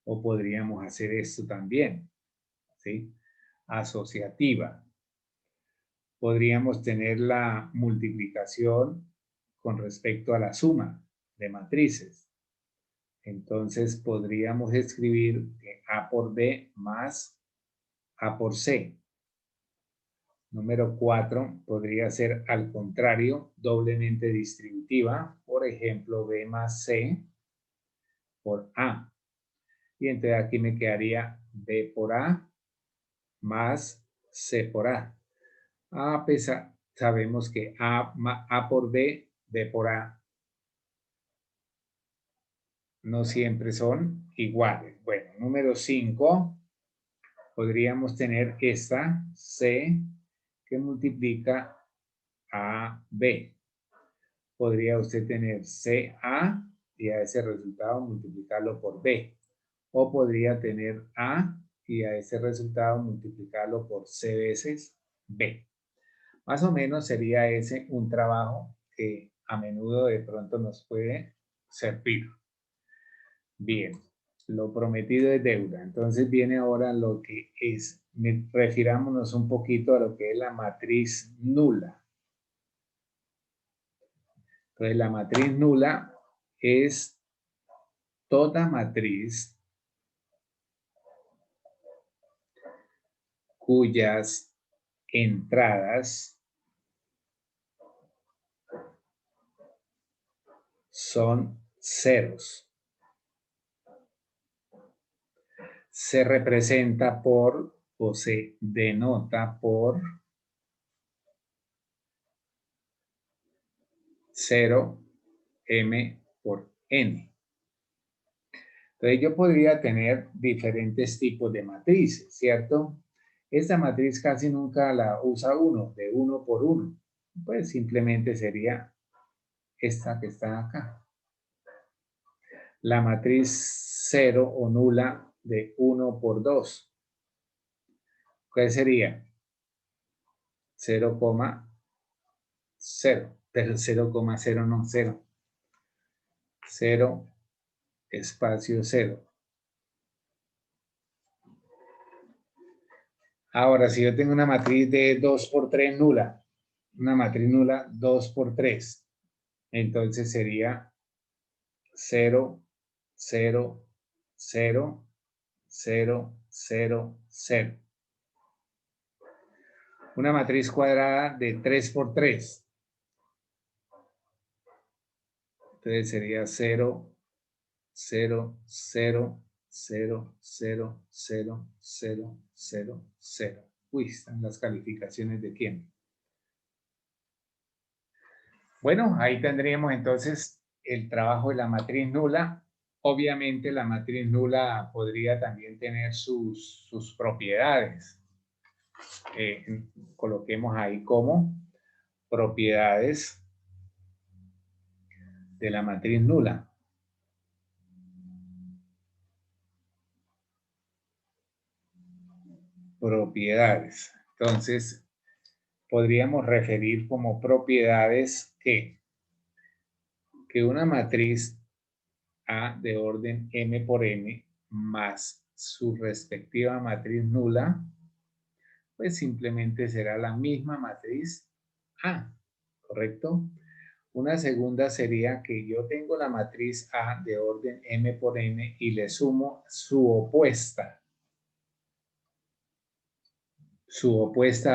o podríamos hacer esto también, ¿sí? Asociativa. Podríamos tener la multiplicación con respecto a la suma de matrices. Entonces podríamos escribir que A por B más A por C. Número 4 podría ser al contrario, doblemente distributiva. Por ejemplo, B más C por A. Y entonces aquí me quedaría B por A más C por A. A pesar, sabemos que A por B, B por A no siempre son iguales. Bueno, número 5, podríamos tener esta C que multiplica a B. Podría usted tener CA y a ese resultado multiplicarlo por B. O podría tener A y a ese resultado multiplicarlo por C veces B. Más o menos sería ese un trabajo que a menudo de pronto nos puede servir. Bien, lo prometido es deuda. Entonces viene ahora lo que es, refirámonos un poquito a lo que es la matriz nula. Entonces la matriz nula es toda matriz cuyas entradas son ceros. Se representa por o se denota por 0 m por n. Entonces yo podría tener diferentes tipos de matrices, ¿cierto? Esta matriz casi nunca la usa uno, de 1 por 1. Pues simplemente sería esta que está acá. La matriz 0 o nula de 1 por 2. ¿Qué sería? 0,0. Pero 0,0 no, 0. 0, espacio 0. Ahora, si yo tengo una matriz de 2 por 3 nula, una matriz nula 2 por 3, entonces sería 0, 0, 0, 0, 0, 0. Una matriz cuadrada de 3 por 3. Entonces sería 0, 0, 0, 0, 0, 0, 0, 0, 0. Uy, están las calificaciones de quién. Bueno, ahí tendríamos entonces el trabajo de la matriz nula. Obviamente la matriz nula podría también tener sus propiedades. Coloquemos ahí como propiedades de la matriz nula. Propiedades. Entonces, podríamos referir como propiedades que una matriz A de orden m por n más su respectiva matriz nula, pues simplemente será la misma matriz A, ¿correcto? Una segunda sería que yo tengo la matriz A de orden m por n y le sumo su opuesta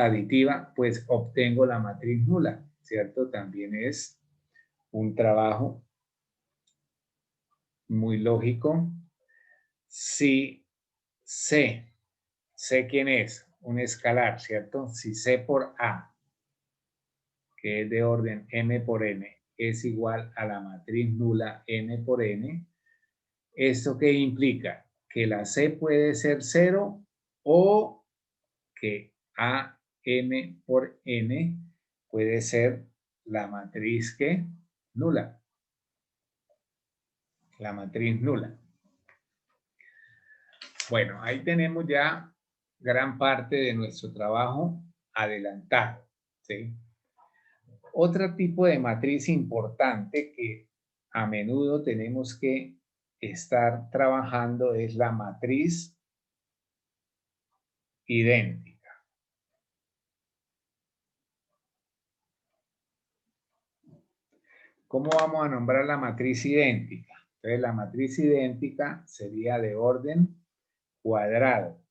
aditiva, pues obtengo la matriz nula, ¿cierto? También es un trabajo muy lógico. Si sé quién es, un escalar, ¿cierto? Si C por A, que es de orden m por n, es igual a la matriz nula n por n, ¿esto qué implica? Que la C puede ser 0 o que A m por n puede ser la matriz que nula. La matriz nula. Bueno, ahí tenemos ya gran parte de nuestro trabajo adelantado, ¿sí? Otro tipo de matriz importante que a menudo tenemos que estar trabajando es la matriz idéntica. ¿Cómo vamos a nombrar la matriz idéntica? Entonces, la matriz idéntica sería de orden cuadrado.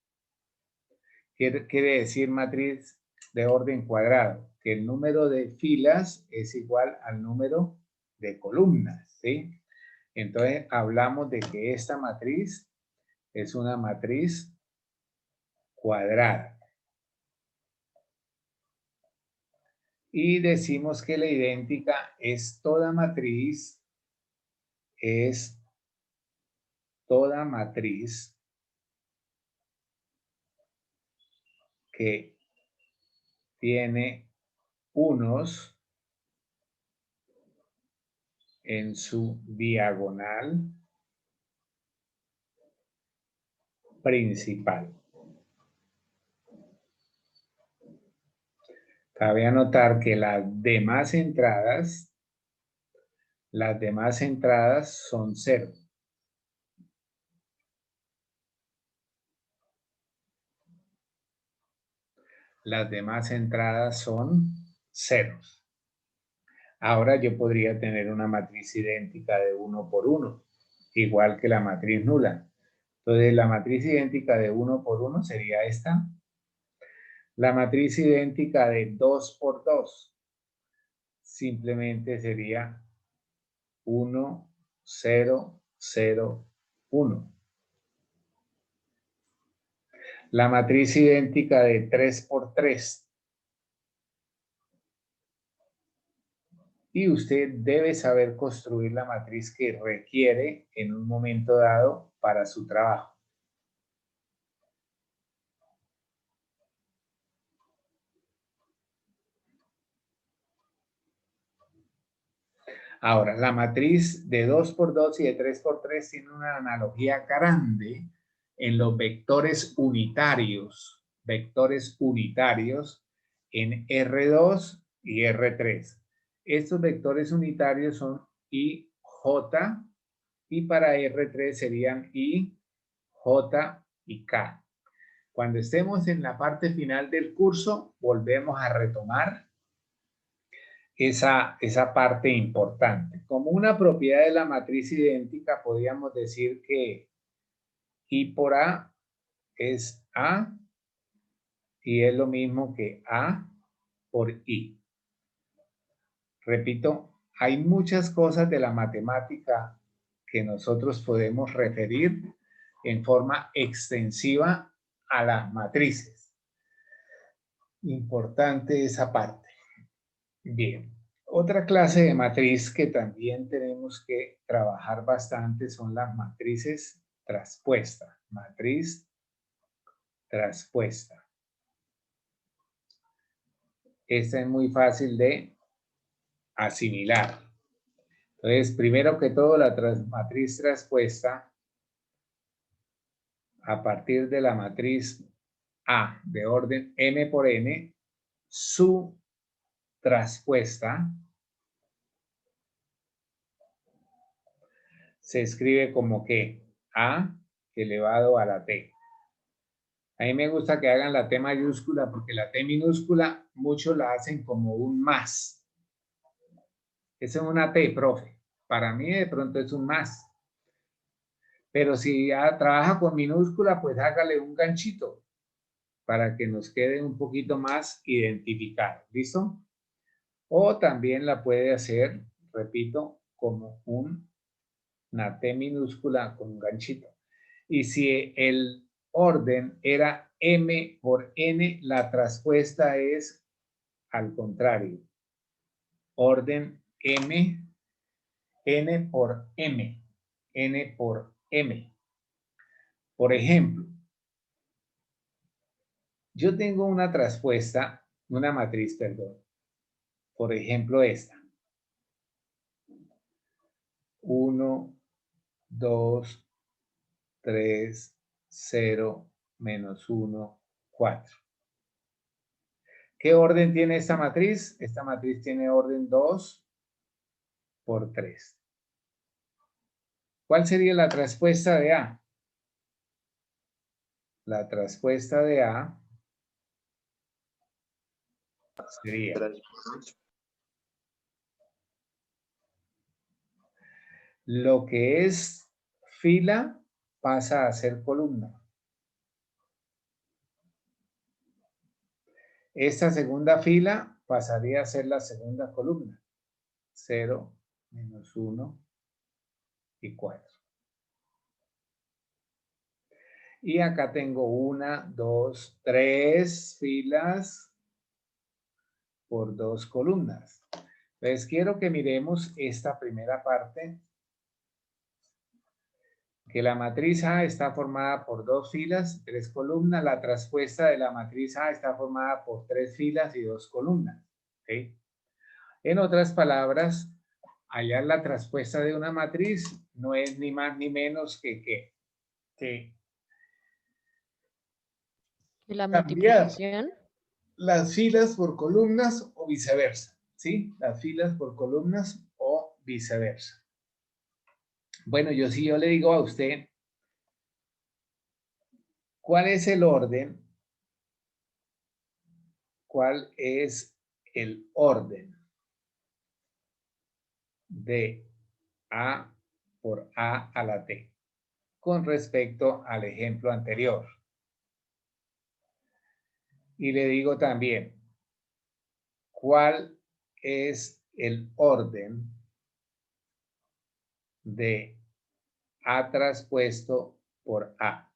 ¿Qué quiere decir matriz de orden cuadrado? Que el número de filas es igual al número de columnas, ¿sí? Entonces, hablamos de que esta matriz es una matriz cuadrada. Y decimos que la idéntica es toda matriz que tiene unos en su diagonal principal. Cabe anotar que las demás entradas son 0. Las demás entradas son ceros. Ahora yo podría tener una matriz idéntica de 1 por 1, igual que la matriz nula. Entonces, la matriz idéntica de 1 por 1 sería esta. La matriz idéntica de 2 por 2 simplemente sería 1, 0, 0, 1. La matriz idéntica de 3 por 3. Y usted debe saber construir la matriz que requiere en un momento dado para su trabajo. Ahora, la matriz de 2 por 2 y de 3 por 3 tiene una analogía grande en los vectores unitarios en R2 y R3. Estos vectores unitarios son I, J, y para R3 serían I, J y K. Cuando estemos en la parte final del curso, volvemos a retomar esa parte importante. Como una propiedad de la matriz idéntica, podríamos decir que I por A es A y es lo mismo que A por I. Repito, hay muchas cosas de la matemática que nosotros podemos referir en forma extensiva a las matrices. Importante esa parte. Bien, otra clase de matriz que también tenemos que trabajar bastante son las matrices traspuestas. Matriz traspuesta. Esta es muy fácil de asimilar. Entonces, primero que todo, la matriz traspuesta, a partir de la matriz A de orden m por n, su traspuesta se escribe como que A elevado a la T. A mí me gusta que hagan la T mayúscula porque la T minúscula muchos la hacen como un más. Esa es una T, profe. Para mí de pronto es un más. Pero si ya trabaja con minúscula, pues hágale un ganchito para que nos quede un poquito más identificado. ¿Listo? O también la puede hacer, repito, como una T minúscula con un ganchito. Y si el orden era M por N, la traspuesta es al contrario. Orden M, N por M, N por M. Por ejemplo, yo tengo una traspuesta, una matriz, perdón. Por ejemplo, esta. 1, 2, 3, 0, menos 1, 4. ¿Qué orden tiene esta matriz? Esta matriz tiene orden 2 por 3. ¿Cuál sería la traspuesta de A? La traspuesta de A sería lo que es fila pasa a ser columna. Esta segunda fila pasaría a ser la segunda columna. 0, menos 1 y 4. Y acá tengo 1, 2, 3 filas por 2 columnas. Entonces quiero que miremos esta primera parte, que la matriz A está formada por 2 filas, 3 columnas. La traspuesta de la matriz A está formada por 3 filas y 2 columnas. ¿Okay? En otras palabras, hallar la traspuesta de una matriz no es ni más ni menos que la multiplicación. Las filas por columnas o viceversa, ¿sí? Las filas por columnas o viceversa. Bueno, yo le digo a usted, ¿cuál es el orden? ¿Cuál es el orden de A por A a la T con respecto al ejemplo anterior? Y le digo también, ¿cuál es el orden de A traspuesto por A?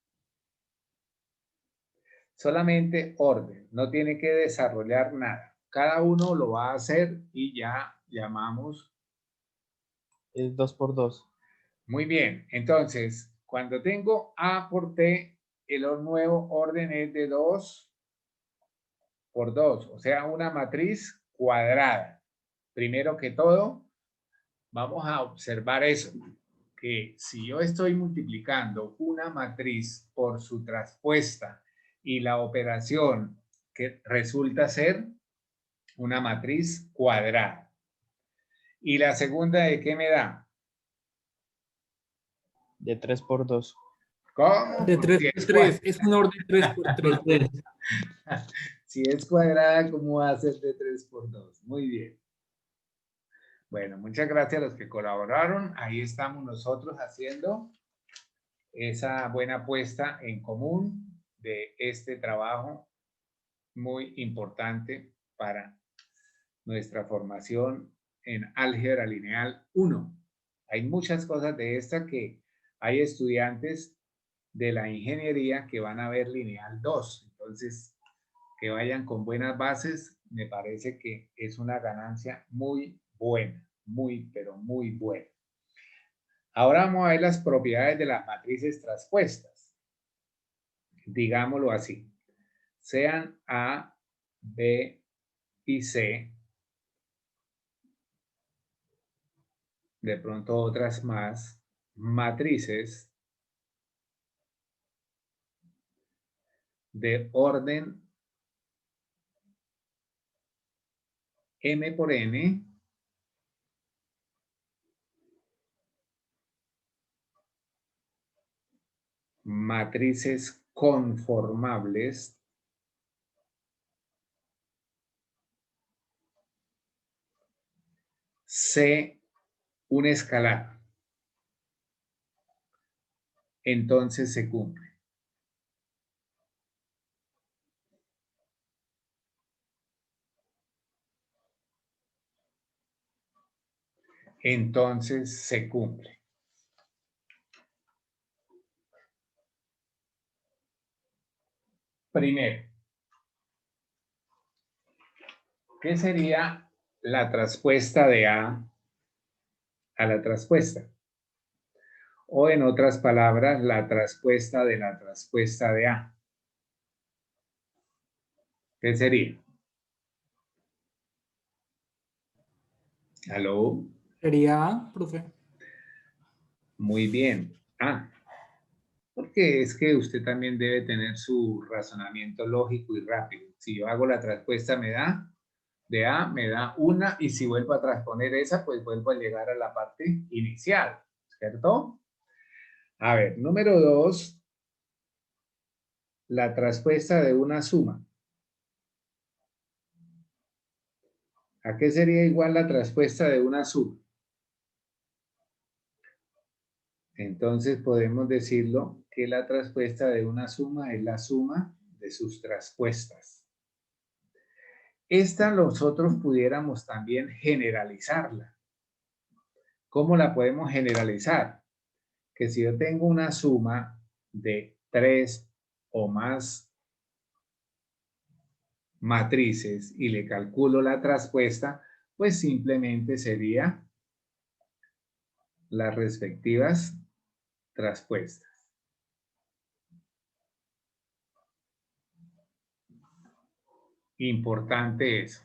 Solamente orden, no tiene que desarrollar nada. Cada uno lo va a hacer y ya llamamos. Es 2 por 2. Muy bien, entonces, cuando tengo A por T, el nuevo orden es de 2 por 2, o sea, una matriz cuadrada. Primero que todo, vamos a observar eso, que si yo estoy multiplicando una matriz por su traspuesta y la operación que resulta ser una matriz cuadrada. ¿Y la segunda de qué me da? De 3 por 2. ¿Cómo? De 3 Si por es 3. Es un orden 3 por 3. Si es cuadrada, ¿cómo va a ser de 3 por 2? Muy bien. Bueno, muchas gracias a los que colaboraron. Ahí estamos nosotros haciendo esa buena puesta en común de este trabajo muy importante para nuestra formación en álgebra lineal 1. Hay muchas cosas de esta que hay estudiantes de la ingeniería que van a ver lineal 2. Entonces, que vayan con buenas bases, me parece que es una ganancia muy buena, muy, pero muy buena. Ahora vamos a ver las propiedades de las matrices traspuestas. Digámoslo así. Sean A, B y C, de pronto otras más, matrices de orden M por N, matrices conformables C, un escalar. Entonces se cumple. Entonces se cumple. Primero, ¿qué sería la traspuesta de A a la traspuesta? O en otras palabras, la traspuesta de la traspuesta de A. ¿Qué sería? ¿Aló? Sería A, profe. Muy bien. Porque es que usted también debe tener su razonamiento lógico y rápido. Si yo hago la traspuesta de A, me da una, y si vuelvo a transponer esa, pues vuelvo a llegar a la parte inicial, ¿cierto? A ver, número 2, la traspuesta de una suma. ¿A qué sería igual la traspuesta de una suma? Entonces podemos decirlo que la traspuesta de una suma es la suma de sus traspuestas. Esta nosotros pudiéramos también generalizarla. ¿Cómo la podemos generalizar? Que si yo tengo una suma de 3 o más matrices y le calculo la traspuesta, pues simplemente sería las respectivas traspuestas. Importante eso.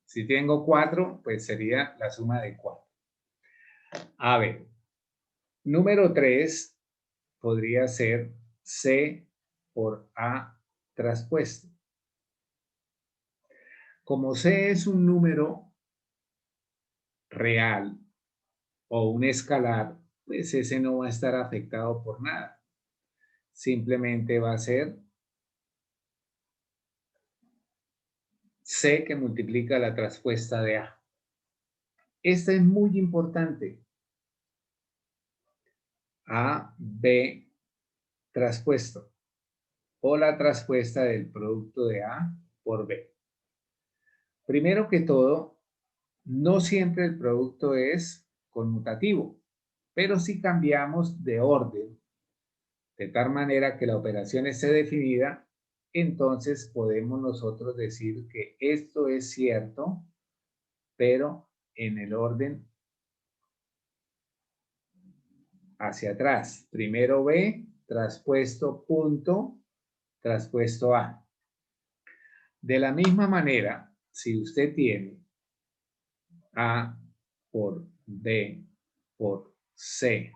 Si tengo 4, pues sería la suma de 4. A ver, número 3 podría ser C por A traspuesto. Como C es un número real o un escalar, pues ese no va a estar afectado por nada. Simplemente va a ser C que multiplica la traspuesta de A. Esta es muy importante. A, B traspuesto o la traspuesta del producto de A por B. Primero que todo, no siempre el producto es conmutativo, pero si cambiamos de orden, de tal manera que la operación esté definida, entonces podemos nosotros decir que esto es cierto, pero en el orden hacia atrás. Primero B, traspuesto punto, traspuesto A. De la misma manera, si usted tiene A por B por C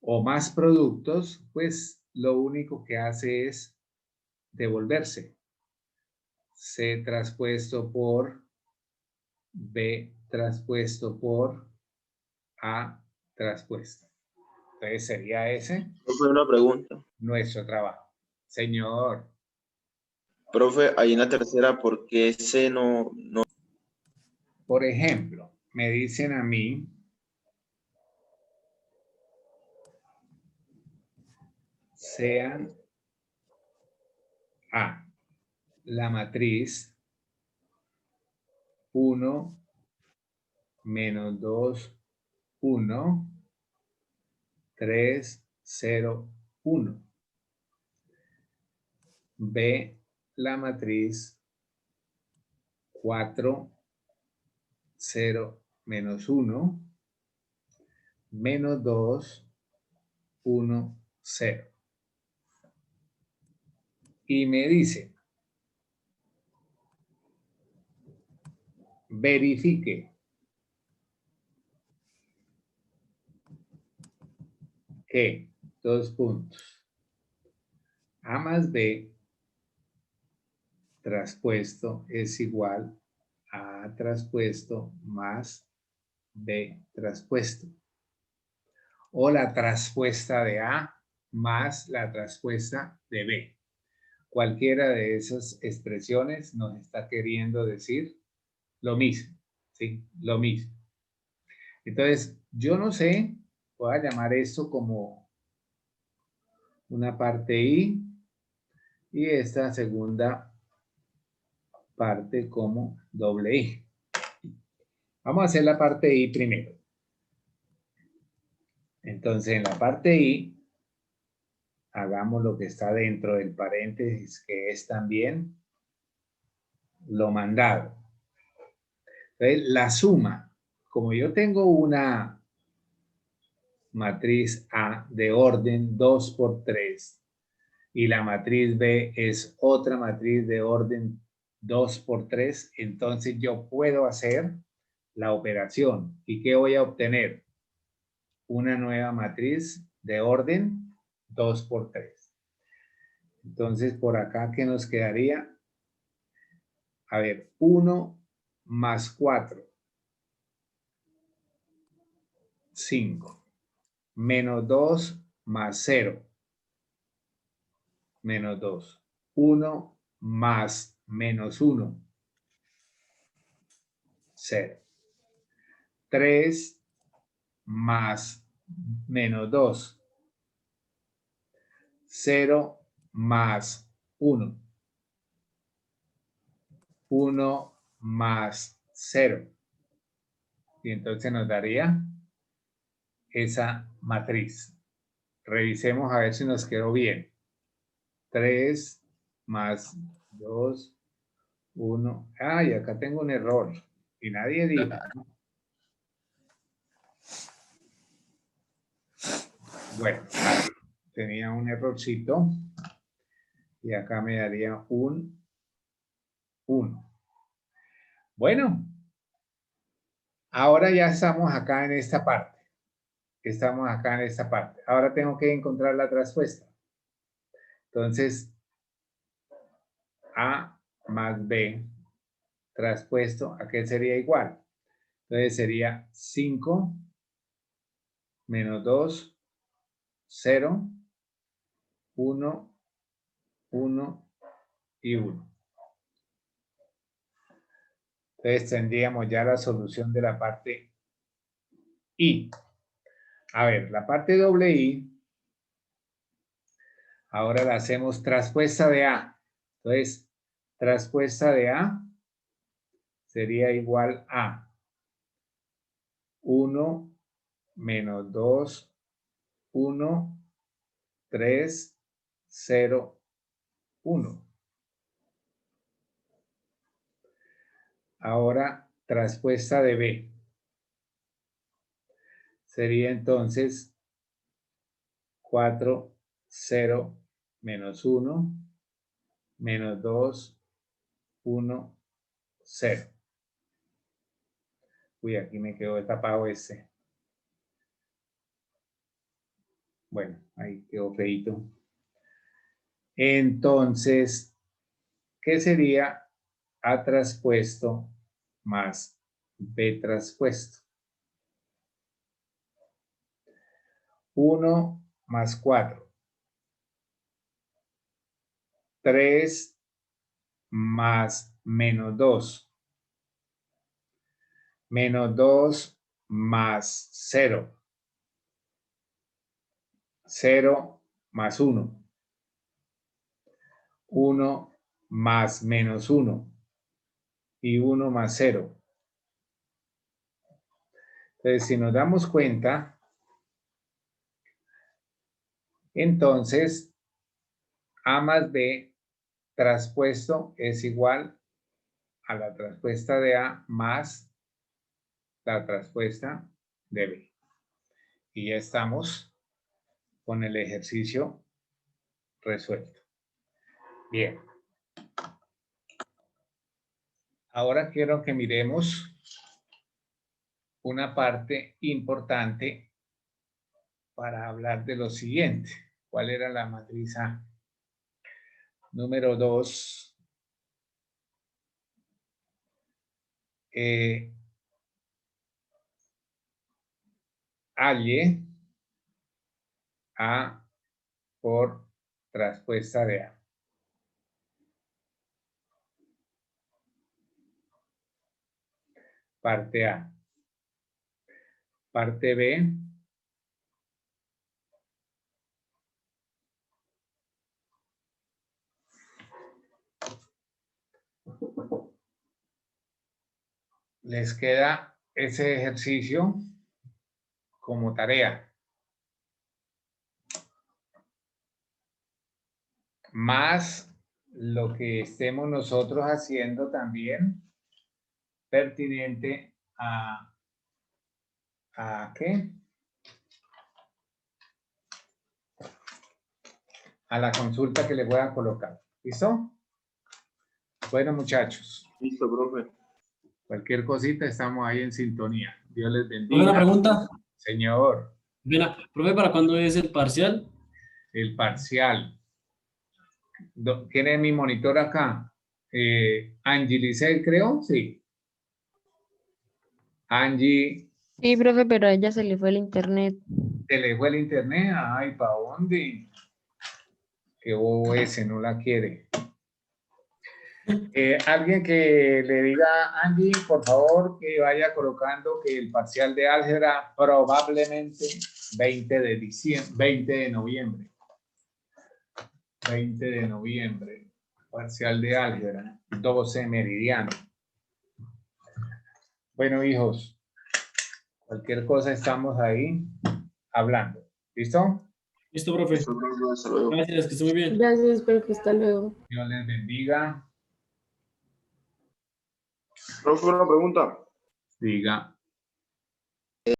o más productos, pues lo único que hace es devolverse. C traspuesto por B traspuesto por A traspuesto. Entonces sería ese Profe, una pregunta. nuestro trabajo. Señor. Profe, ahí en la tercera, ¿por qué ese no? Por ejemplo, me dicen a mí, sean A, la matriz 1, menos 2, 1, 3, 0, 1. B, la matriz 4, 0, menos 1, menos 2, 1, 0. Y me dice, verifique que, dos puntos, A más B traspuesto es igual a A traspuesto más B traspuesto. O la traspuesta de A más la traspuesta de B. Cualquiera de esas expresiones nos está queriendo decir lo mismo, ¿sí? Lo mismo. Entonces, yo no sé, voy a llamar esto como una parte I y esta segunda parte como doble I. Vamos a hacer la parte I primero. Entonces, en la parte I, hagamos lo que está dentro del paréntesis, que es también lo mandado. Entonces, la suma, como yo tengo una matriz A de orden 2 por 3 y la matriz B es otra matriz de orden 2 por 3, entonces yo puedo hacer la operación. ¿Y qué voy a obtener? Una nueva matriz de orden 2 por 3. Entonces, por acá, ¿qué nos quedaría? A ver, 1 más 4. 5. Menos 2 más 0. Menos 2. 1 más menos 1. 0. 3 más menos 2. 0 más 1. 1 más 0. Y entonces nos daría esa matriz. Revisemos a ver si nos quedó bien. 3 más 2, 1. Ay, acá tengo un error. Y nadie dijo, ¿no? Bueno, tenía un errorcito. Y acá me daría un 1. Bueno, ahora ya estamos acá en esta parte. Estamos acá en esta parte. Ahora tengo que encontrar la traspuesta. Entonces, A más B traspuesto, ¿a qué sería igual? Entonces sería 5 menos 2, 0, 1, 1 y 1. Entonces tendríamos ya la solución de la parte I. A ver, la parte doble I, ahora la hacemos traspuesta de A. Entonces, traspuesta de A sería igual a 1 menos 2, 1, 3, 0, 1. Ahora, traspuesta de B. Sería entonces 4, 0, menos 1, menos 2, 1, 0. Uy, aquí me quedó tapado este. Bueno, ahí quedó feito. Entonces, ¿qué sería A traspuesto más B traspuesto? 1 más 4. 3 más menos 2. Menos 2 más 0. 0 más 1. 1 más menos 1. Y 1 más 0. Entonces, si nos damos cuenta, entonces A más B traspuesto es igual a la traspuesta de A más la traspuesta de B. Y ya estamos con el ejercicio resuelto. Bien. Ahora quiero que miremos una parte importante para hablar de lo siguiente. ¿Cuál era la matriz A? Número 2. Halle A por traspuesta de A. Parte A. Parte B. Les queda ese ejercicio como tarea. Más lo que estemos nosotros haciendo también pertinente a ¿qué? A la consulta que les voy a colocar. ¿Listo? Bueno, muchachos. Listo, profe. Cualquier cosita, estamos ahí en sintonía. Dios les bendiga. Una pregunta. Señor. Mira, profe, ¿para cuándo es el parcial? El parcial. ¿Quién es mi monitor acá? Angie Lisset, creo. Sí. Angie. Sí, profe, pero a ella se le fue el internet. ¿Se le fue el internet? Ay, ¿para dónde? Que bobo ese, no la quiere. Alguien que le diga a Angie, por favor, que vaya colocando que el parcial de álgebra probablemente 20 de noviembre. 20 de noviembre. Parcial de álgebra, 12 meridiano. Bueno, hijos, cualquier cosa estamos ahí hablando. ¿Listo? Listo, profe. Listo, profe. Hasta luego. Gracias, que esté muy bien. Gracias, profe. Hasta luego. Dios les bendiga. Profe, una pregunta. Diga.